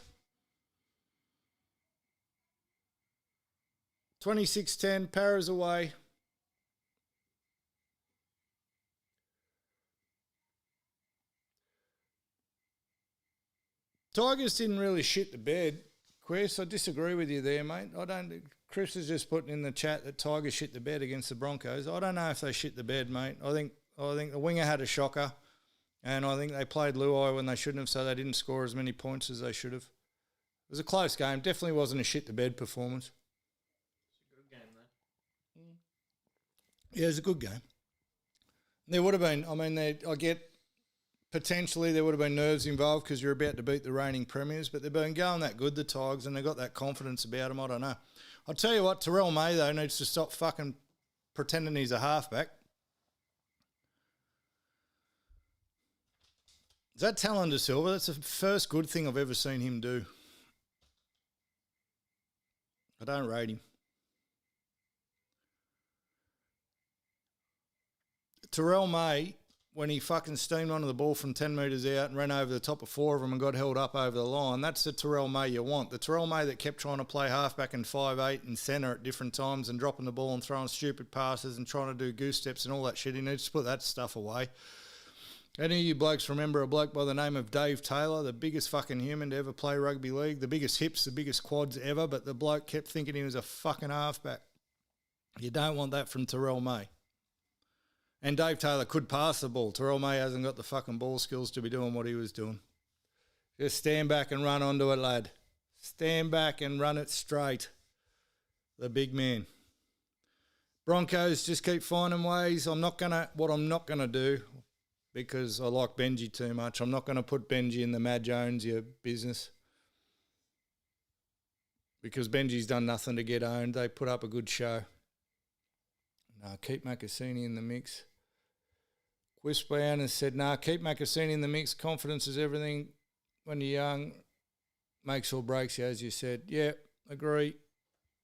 26-10, Para's away. Tigers didn't really shit the bed, Chris. I disagree with you there, mate. Chris is just putting in the chat that Tigers shit the bed against the Broncos. I don't know if they shit the bed, mate. I think the winger had a shocker. And I think they played Luai when they shouldn't have, so they didn't score as many points as they should have. It was a close game. Definitely wasn't a shit-the-bed performance. It's a good game, though. Yeah, it was a good game. There would have been, I get potentially there would have been nerves involved because you're about to beat the reigning premiers, but they've been going that good, the Tigers, and they've got that confidence about them. I don't know. I'll tell you what, Terrell May, though, needs to stop fucking pretending he's a halfback. Is that talent to Silver? That's the first good thing I've ever seen him do. I don't rate him. Terrell May, when he fucking steamed onto the ball from 10 metres out and ran over the top of 4 of them and got held up over the line, that's the Terrell May you want. The Terrell May that kept trying to play halfback and 5'8" and centre at different times and dropping the ball and throwing stupid passes and trying to do goose steps and all that shit. He needs to put that stuff away. Any of you blokes remember a bloke by the name of Dave Taylor, the biggest fucking human to ever play rugby league, the biggest hips, the biggest quads ever, but the bloke kept thinking he was a fucking halfback. You don't want that from Terrell May. And Dave Taylor could pass the ball. Terrell May hasn't got the fucking ball skills to be doing what he was doing. Just stand back and run onto it, lad. Stand back and run it straight. The big man. Broncos just keep finding ways. What I'm not gonna do, because I like Benji too much, I'm not going to put Benji in the Mad Jones, your business. Because Benji's done nothing to get owned. They put up a good show. No, keep Macassini in the mix. Quispan has said, keep Macassini in the mix. Confidence is everything when you're young. Makes or breaks you, as you said. Yeah, agree.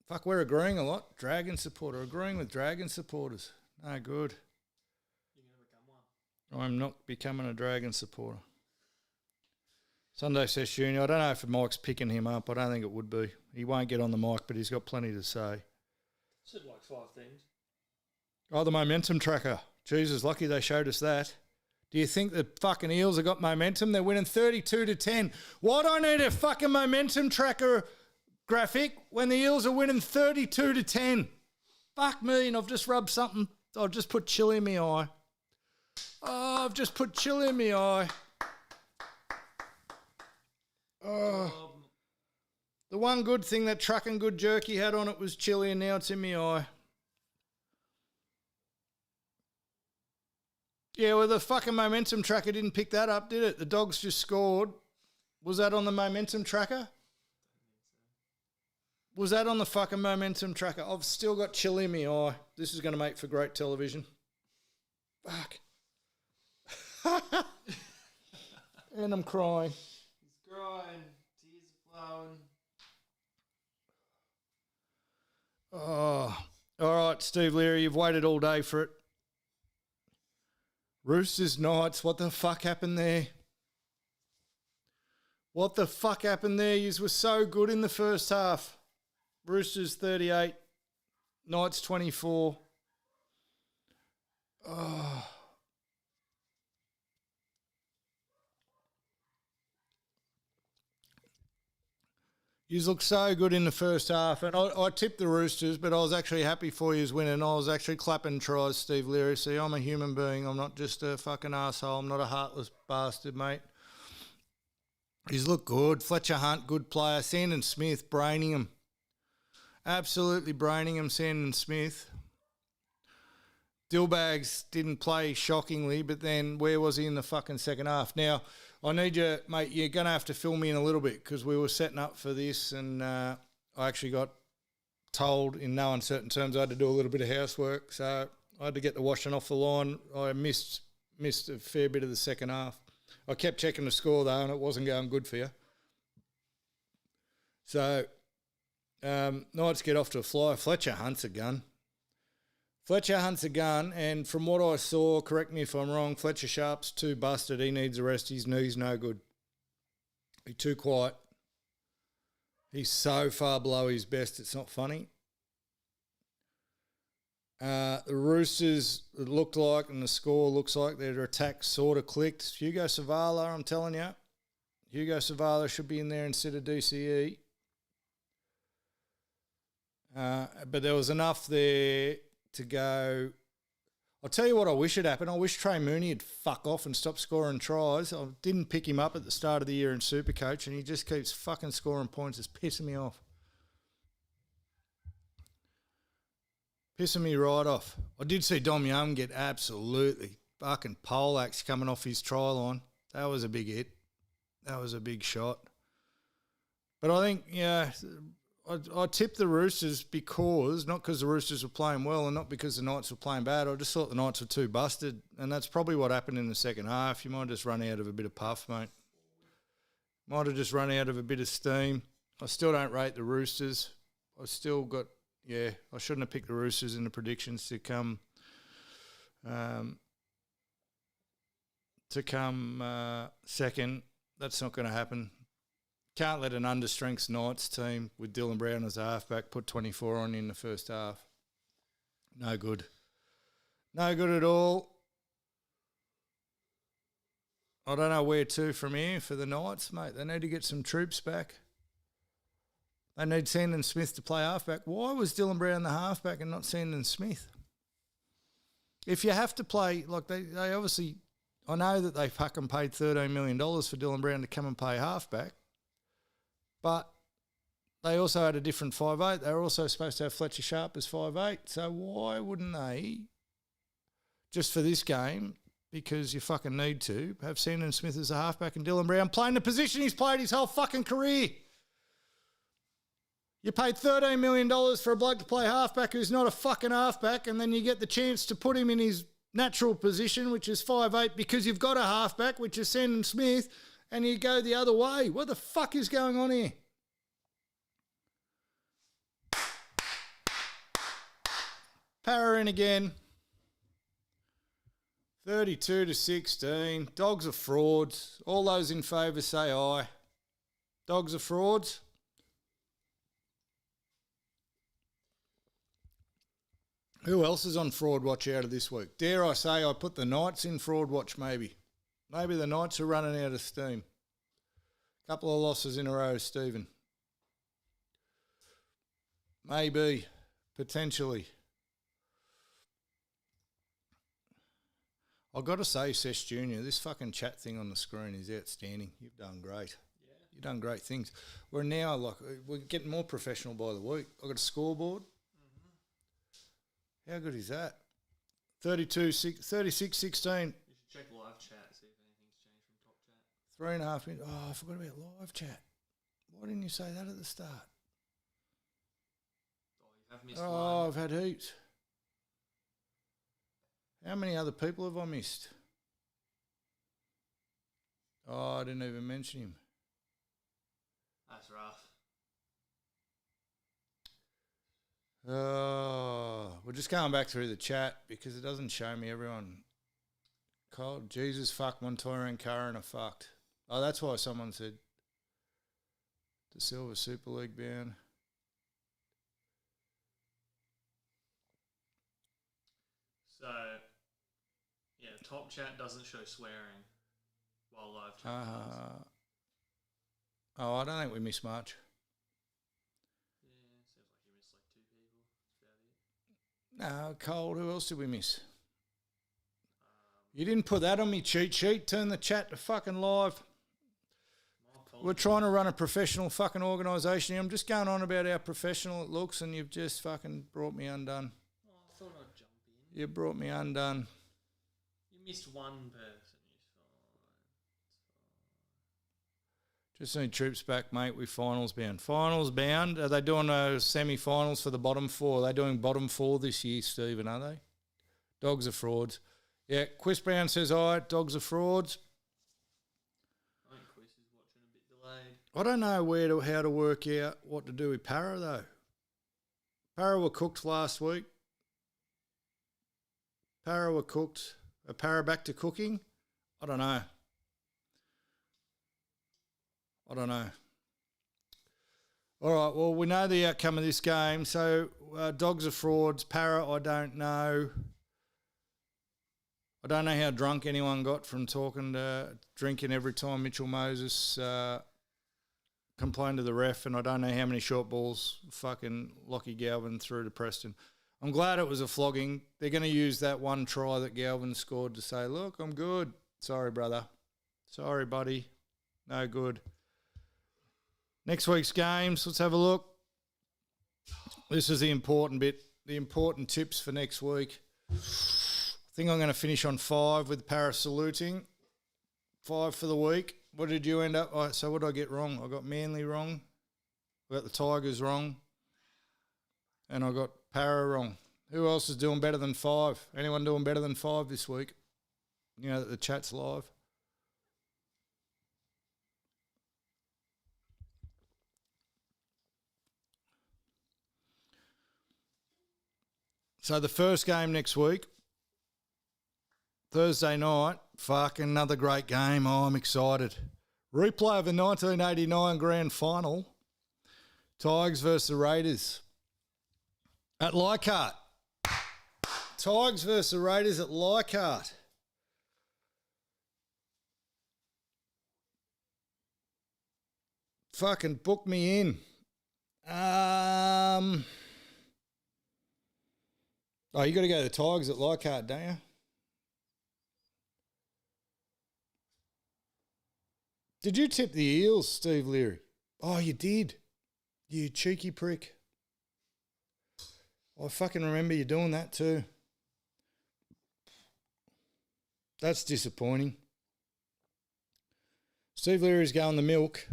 Fuck, we're agreeing a lot. Dragon supporter. Agreeing with Dragon supporters. No good. I'm not becoming a Dragon supporter. Sunday Sesh Junior, I don't know if Mike's picking him up. I don't think it would be. He won't get on the mic, but he's got plenty to say. Said like 5 things. Oh, the momentum tracker. Jesus, lucky they showed us that. Do you think the fucking Eels have got momentum? They're winning 32-10. Why do I need a fucking momentum tracker graphic when the Eels are winning 32-10? Fuck me, and I've just rubbed something. I've just put chili in my eye. Oh, I've just put chili in my eye. Oh. The one good thing that trucking good jerky had on it was chili, and now it's in my eye. Yeah, well, the fucking momentum tracker didn't pick that up, did it? The Dogs just scored. Was that on the momentum tracker? Was that on the fucking momentum tracker? I've still got chill in me eye. This is going to make for great television. Fuck. And I'm crying. He's crying. Tears are flowing. Oh. All right, Steve Leary, you've waited all day for it. Roosters Knights, what the fuck happened there? What the fuck happened there? You were so good in the first half. Roosters 38, Knights 24. Oh. You looked so good in the first half, and I tipped the Roosters, but I was actually happy for you winning. I was actually clapping tries, Steve Leary. See, I'm a human being. I'm not just a fucking asshole. I'm not a heartless bastard, mate. He's looked good. Fletcher Hunt, good player. Sandon Smith, braining him. Absolutely braining him, Sandon Smith. Dillbags didn't play shockingly, but then where was he in the fucking second half? Now, I need you, mate, you're going to have to fill me in a little bit because we were setting up for this and I actually got told in no uncertain terms I had to do a little bit of housework. So I had to get the washing off the line. I missed a fair bit of the second half. I kept checking the score though and it wasn't going good for you. So Knights get off to a fly. Fletcher Hunt's a gun. Fletcher Hunt's a gun, and from what I saw, correct me if I'm wrong, Fletcher Sharp's too busted. He needs a rest. His knee's no good. He's too quiet. He's so far below his best, it's not funny. The Roosters, it looked like, and the score looks like their attack sort of clicked. Hugo Savala, I'm telling you. Hugo Savala should be in there instead of DCE. But there was enough there to go. I'll tell you what I wish had happened. I wish Trey Mooney had fuck off and stopped scoring tries. I didn't pick him up at the start of the year in Supercoach and he just keeps fucking scoring points. It's pissing me off. Pissing me right off. I did see Dom Young get absolutely fucking poleaxed coming off his try line. That was a big hit. That was a big shot. But I think, yeah, I tipped the Roosters because, not because the Roosters were playing well and not because the Knights were playing bad. I just thought the Knights were too busted, and that's probably what happened in the second half. You might have just run out of a bit of puff, mate. Might have just run out of a bit of steam. I still don't rate the Roosters. I still got, I shouldn't have picked the Roosters in the predictions to come second. That's not going to happen. Can't let an understrengths Knights team with Dylan Brown as a halfback put 24 on in the first half. No good. No good at all. I don't know where to from here for the Knights, mate. They need to get some troops back. They need Sandon Smith to play halfback. Why was Dylan Brown the halfback and not Sandon Smith? If you have to play, like they obviously, I know that they fucking paid $13 million for Dylan Brown to come and play halfback. But they also had a different 5'8". They were also supposed to have Fletcher Sharp as 5'8". So why wouldn't they, just for this game, because you fucking need to, have Sandon Smith as a halfback and Dylan Brown playing the position he's played his whole fucking career? You paid $13 million for a bloke to play halfback who's not a fucking halfback, and then you get the chance to put him in his natural position, which is 5'8", because you've got a halfback, which is Sandon Smith, and you go the other way. What the fuck is going on here? Para in again. 32-16. Dogs are frauds. All those in favour say aye. Dogs are frauds. Who else is on fraud watch out of this week? Dare I say I put the Knights in fraud watch maybe. Maybe the Knights are running out of steam. Couple of losses in a row, Stephen. Maybe. Potentially. I've got to say, Sesh Junior, this fucking chat thing on the screen is outstanding. You've done great. Yeah. You've done great things. We're now, we're getting more professional by the week. I've got a scoreboard. Mm-hmm. How good is that? 36-16. You chat, see if anything's changed from top chat. 3.5 minutes. Oh, I forgot about live chat. Why didn't you say that at the start? Oh, you have missed Oh, one. I've had heaps. How many other people have I missed? Oh, I didn't even mention him. That's rough. Oh, we're just going back through the chat because it doesn't show me everyone. Cold. Jesus, fuck, Montoya and Curran are fucked. Oh, that's why someone said the Silver Super League ban. So, yeah, top chat doesn't show swearing while live chat does. Oh, I don't think we missed much. Yeah, seems like you missed like 2 people. That's about it. No, Cold. Who else did we miss? You didn't put that on me cheat sheet. Turn the chat to fucking live. We're trying to run a professional fucking organisation here. I'm just going on about how professional it looks, and you've just fucking brought me undone. Oh, I thought I'd jump in. You brought me undone. You missed one person. Just need troops back, mate. We finals bound. Finals bound. Are they doing semi-finals for the bottom 4? Are they doing bottom 4 this year, Stephen, are they? Dogs are frauds. Yeah, Quist Brown says, all right, dogs are frauds. I think Quist is watching a bit delayed. I don't know how to work out what to do with Para, though. Para were cooked last week. Para were cooked. Are Para back to cooking? I don't know. All right, well, we know the outcome of this game. So, dogs are frauds. Para, I don't know. I don't know how drunk anyone got from drinking every time Mitchell Moses complained to the ref, and I don't know how many short balls fucking Lockie Galvin threw to Preston. I'm glad it was a flogging. They're going to use that one try that Galvin scored to say, look, I'm good. Sorry, brother. Sorry, buddy. No good. Next week's games, let's have a look. This is the important bit, the important tips for next week. I think I'm going to finish on 5 with Para saluting. 5 for the week. What did you end up? So what did I get wrong? I got Manly wrong. I got the Tigers wrong. And I got Para wrong. Who else is doing better than 5? Anyone doing better than 5 this week? You know that the chat's live. So the first game next week, Thursday night, fucking another great game. Oh, I'm excited. Replay of the 1989 grand final. Tigers versus the Raiders at Leichhardt. Tigers versus the Raiders at Leichhardt. Fucking book me in. Oh, you got to go to the Tigers at Leichhardt, don't you? Did you tip the Eels, Steve Leary? Oh, you did. You cheeky prick. I fucking remember you doing that too. That's disappointing. Steve Leary's going the milk.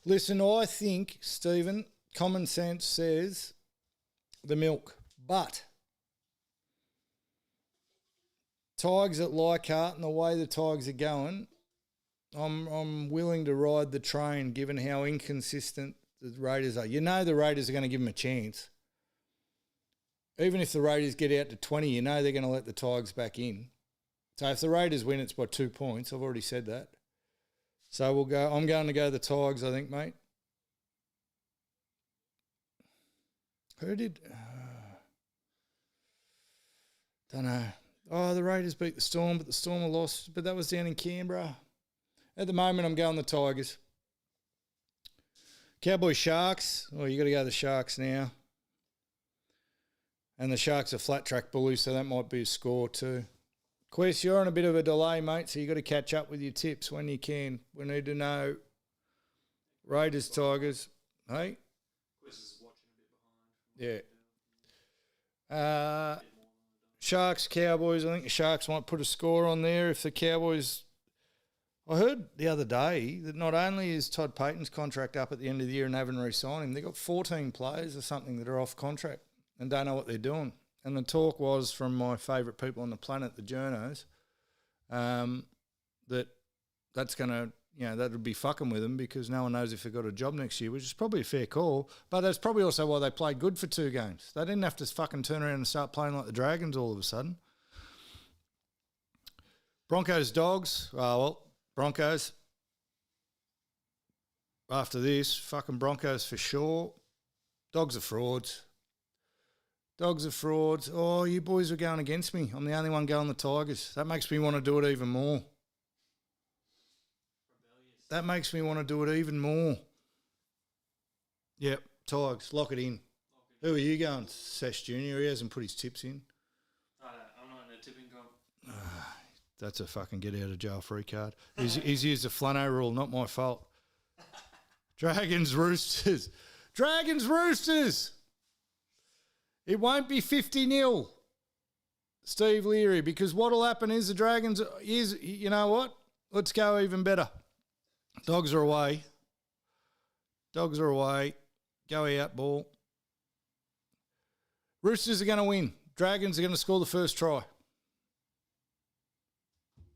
Listen, I think, Stephen, common sense says the milk. But Tigers at Leichhardt and the way the Tigers are going, I'm willing to ride the train given how inconsistent the Raiders are. You know the Raiders are going to give them a chance. Even if the Raiders get out to 20, you know they're going to let the Tigers back in. So if the Raiders win, it's by 2 points. I've already said that. So we'll go. I'm going to go the Tigers, I think, mate. Who did? Don't know. Oh, the Raiders beat the Storm, but the Storm are lost. But that was down in Canberra. At the moment, I'm going the Tigers. Cowboys Sharks. Oh, you got to go the Sharks now. And the Sharks are flat track bullies, so that might be a score too. Quest, you're on a bit of a delay, mate, so you got to catch up with your tips when you can. We need to know Raiders, Tigers. Hey? Quest is watching a bit behind. Yeah. Sharks, Cowboys. I think the Sharks might put a score on there if the Cowboys. I heard the other day that not only is Todd Payton's contract up at the end of the year and haven't re-signed him, they've got 14 players or something that are off contract and don't know what they're doing. And the talk was from my favourite people on the planet, the journos, that's going to, that would be fucking with them because no one knows if they've got a job next year, which is probably a fair call. But that's probably also why they played good for 2 games. They didn't have to fucking turn around and start playing like the Dragons all of a sudden. Broncos, Dogs. Broncos. After this, fucking Broncos for sure. Dogs are frauds. Dogs are frauds. Oh, you boys are going against me. I'm the only one going the Tigers. That makes me want to do it even more. That makes me want to do it even more. Yep, Tigers, lock it in. Who are you going? Sesh Junior. He hasn't put his tips in. I'm not in a tipping comp. That's a fucking get out of jail free card. He's used the Flano rule, not my fault. Dragons, Roosters. Dragons, Roosters. It won't be 50-0, Steve Leary, because what'll happen is the Dragons you know what? Let's go even better. Dogs are away. Dogs are away. Go out, ball. Roosters are going to win. Dragons are going to score the first try.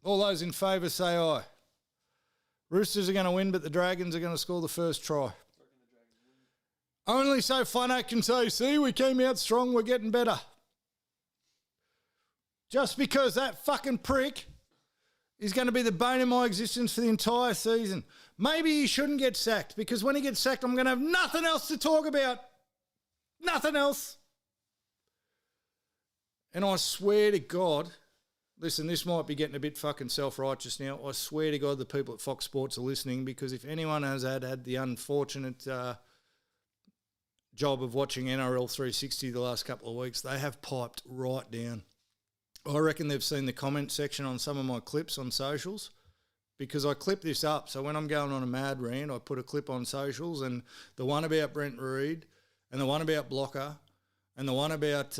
All those in favour say aye. Roosters are going to win, but the Dragons are going to score the first try. Only so Flano can say, see, we came out strong, we're getting better. Just because that fucking prick is going to be the bane of my existence for the entire season. Maybe he shouldn't get sacked, because when he gets sacked, I'm going to have nothing else to talk about. Nothing else. And I swear to God, listen, this might be getting a bit fucking self-righteous now. I swear to God the people at Fox Sports are listening, because if anyone has had the unfortunate job of watching NRL 360 the last couple of weeks, they have piped right down. I reckon they've seen the comment section on some of my clips on socials, because I clip this up. So when I'm going on a mad rant, I put a clip on socials, and the one about Brent Reid and the one about Blocker and the one about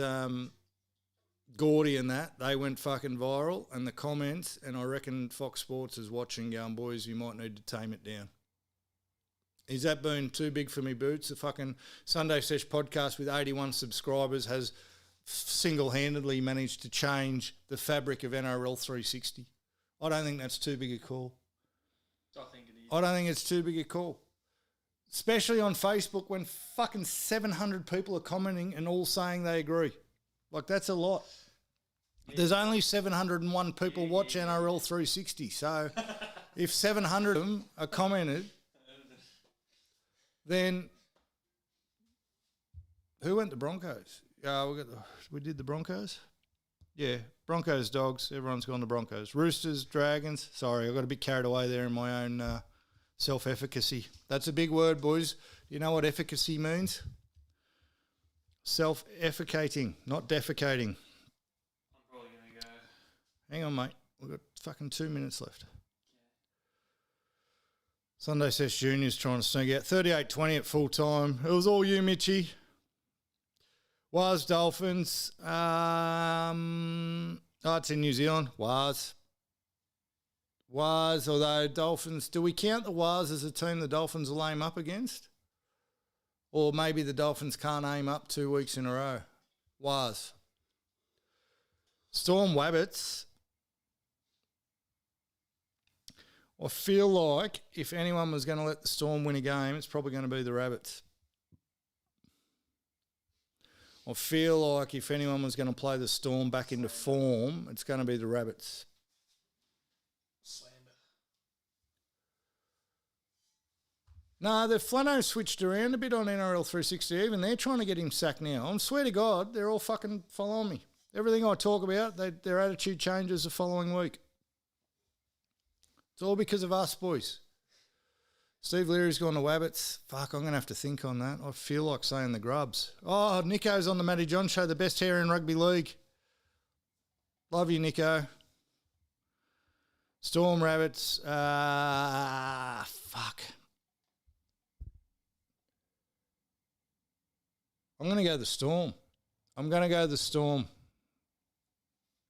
Gordy and that, they went fucking viral, and the comments, and I reckon Fox Sports is watching going, boys, you might need to tame it down. Is that been too big for me boots? The fucking Sunday Sesh podcast with 81 subscribers has single-handedly managed to change the fabric of NRL 360. I don't think that's too big a call. I think it is. I don't think it's too big a call. Especially on Facebook when fucking 700 people are commenting and all saying they agree. Like, that's a lot. Yeah. There's only 701 people watch NRL 360. So if 700 of them are commented, then who went to Broncos? We did the Broncos? Yeah, Broncos, Dogs. Everyone's gone to Broncos. Roosters, Dragons. Sorry, I got a bit carried away there in my own self-efficacy. That's a big word, boys. Do you know what efficacy means? Self-efficating, not defecating. I'm probably going to go. Hang on, mate. We've got fucking 2 minutes left. Sunday Sesh Junior's trying to sneak out. 38-20 at full time. It was all you, Mitchie. Was Dolphins. It's in New Zealand. Was, although Dolphins, do we count the Was as a team the Dolphins will aim up against? Or maybe the Dolphins can't aim up 2 weeks in a row. Was. Storm Wabbits. I feel like if anyone was going to let the Storm win a game, it's probably going to be the Rabbits. I feel like if anyone was going to play the Storm back into form, it's going to be the Rabbits. Slander. No, the Flano switched around a bit on NRL 360. Even they're trying to get him sacked now. I swear to God, they're all fucking following me. Everything I talk about, their attitude changes the following week. It's all because of us, boys. Steve Leary's gone to Wabbits. Fuck, I'm going to have to think on that. I feel like saying the Grubs. Oh, Nico's on the Matty John show, the best hair in rugby league. Love you, Nico. Storm Rabbits. Fuck. I'm going to go the Storm.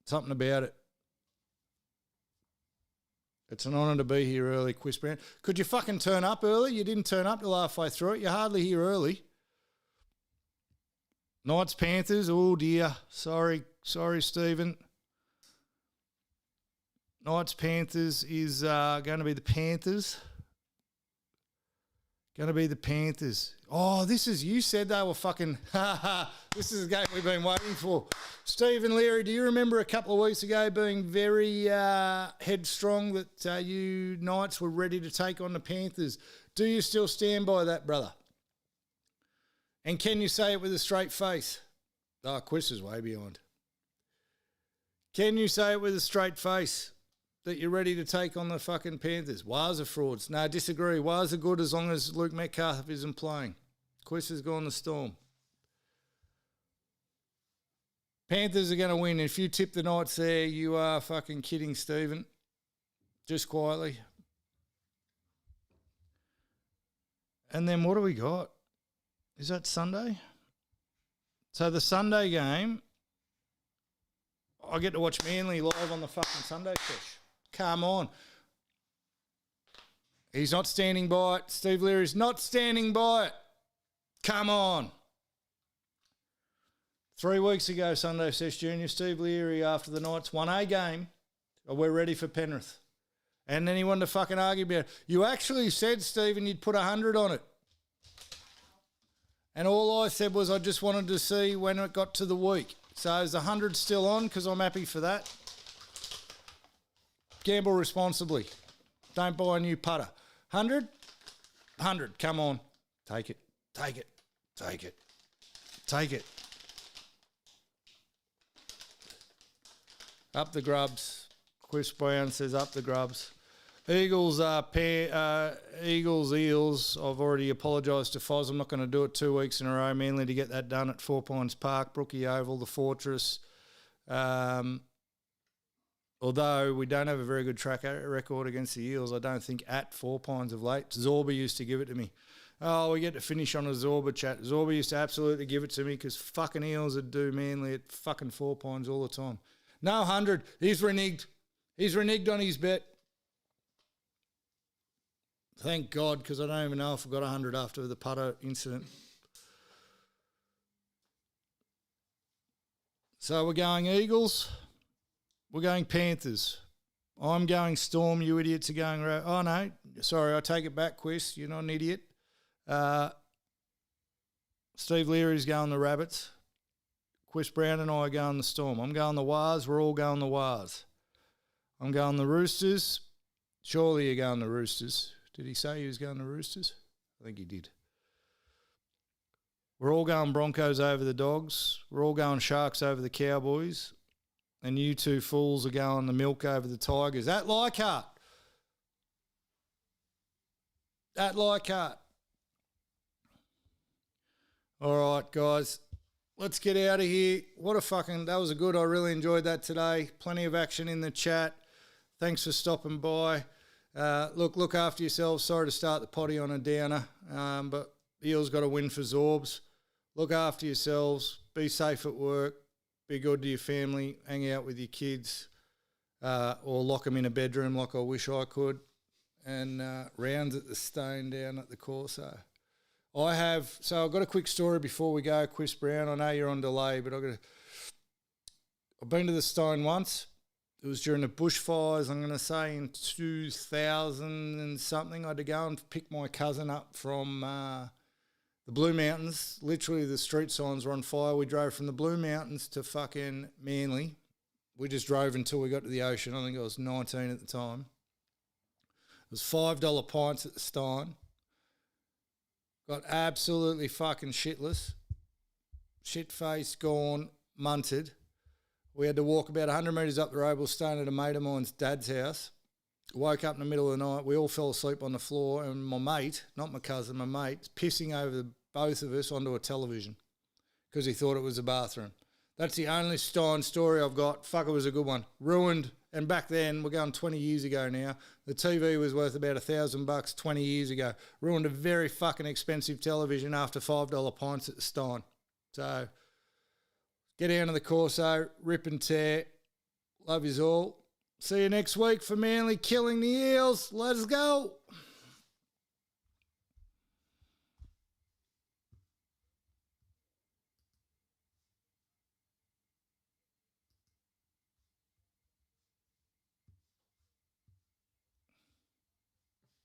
Something about it. It's an honour to be here early, Quiz Brown. Could you fucking turn up early? You didn't turn up till halfway through it. You're hardly here early. Knights, Panthers. Oh, dear. Sorry, Stephen. Knights, Panthers is going to be the Panthers. Going to be the Panthers. Oh, you said they were fucking, this is a game we've been waiting for. Stephen Leary, do you remember a couple of weeks ago being very headstrong that you Knights were ready to take on the Panthers? Do you still stand by that, brother? And can you say it with a straight face? Oh, Quiz is way behind. Can you say it with a straight face that you're ready to take on the fucking Panthers? Wars are frauds. No, disagree. Wars are good as long as Luke Metcalf isn't playing. Quiz has gone the Storm. Panthers are going to win. If you tip the Knights there, you are fucking kidding, Stephen. Just quietly. And then what do we got? Is that Sunday? So the Sunday game, I get to watch Manly live on the fucking Sunday Sesh. Come on. He's not standing by it. Steve Leary's not standing by it. Come on. 3 weeks ago, Sunday Sesh Junior, Steve Leary, after the Knights won a game, we're ready for Penrith. And then he wanted to fucking argue about it. You actually said, Stephen, you'd put 100 on it. And all I said was I just wanted to see when it got to the week. So is the 100 still on? Because I'm happy for that. Gamble responsibly. Don't buy a new putter. 100? 100. Come on. Take it. Take it. Take it. Take it. Up the grubs. Chris Brown says up the grubs. Eels, Eels. I've already apologised to Foz. I'm not going to do it 2 weeks in a row, mainly to get that done at 4 Pines Park, Brookie Oval, the Fortress. Although we don't have a very good track record against the Eels, I don't think at 4 Pines of late. Zorba used to give it to me. Oh, we get to finish on a Zorba chat. Zorba used to absolutely give it to me because fucking Eels would do Manly at fucking 4 Pines all the time. No 100. He's reneged. He's reneged on his bet. Thank God, because I don't even know if I got 100 after the putter incident. So we're going Eagles. We're going Panthers. I'm going Storm. You idiots are going... Oh, no. Sorry, I take it back, Quiz. You're not an idiot. Steve Leary's going the Rabbits. Quiz Brown and I are going the Storm. I'm going the Wars. We're all going the Wars. I'm going the Roosters. Surely you're going the Roosters. Did he say he was going to Roosters? I think he did. We're all going Broncos over the Dogs. We're all going Sharks over the Cowboys. And you two fools are going the Milk over the Tigers. At Leichhardt. At Leichhardt. All right, guys. Let's get out of here. That was a good, I really enjoyed that today. Plenty of action in the chat. Thanks for stopping by. Look after yourselves. Sorry to start the potty on a downer, but the Eels got to win for Zorbs. Look after yourselves. Be safe at work. Be good to your family. Hang out with your kids, or lock them in a bedroom like I wish I could. And rounds at the Steyne down at the Corso. I've got a quick story before we go, Chris Brown. I know you're on delay, but I've been to the Steyne once. It was during the bushfires, I'm going to say in 2000 and something. I had to go and pick my cousin up from the Blue Mountains. Literally, the street signs were on fire. We drove from the Blue Mountains to fucking Manly. We just drove until we got to the ocean. I think I was 19 at the time. It was $5 pints at the Steyne. Got absolutely fucking shitless. Shit-faced, gone, munted. We had to walk about 100 metres up the road. We were staying at a mate of mine's dad's house. Woke up in the middle of the night. We all fell asleep on the floor. And my mate, not my cousin, my mate, pissing over both of us onto a television because he thought it was a bathroom. That's the only Steyne story I've got. Fuck, it was a good one. Ruined. And back then, we're going 20 years ago now, the TV was worth about $1,000 20 years ago. Ruined a very fucking expensive television after $5 pints at the Steyne. So... get down to the Corso, rip and tear. Love yous all. See you next week for Manly killing the Eels. Let's go.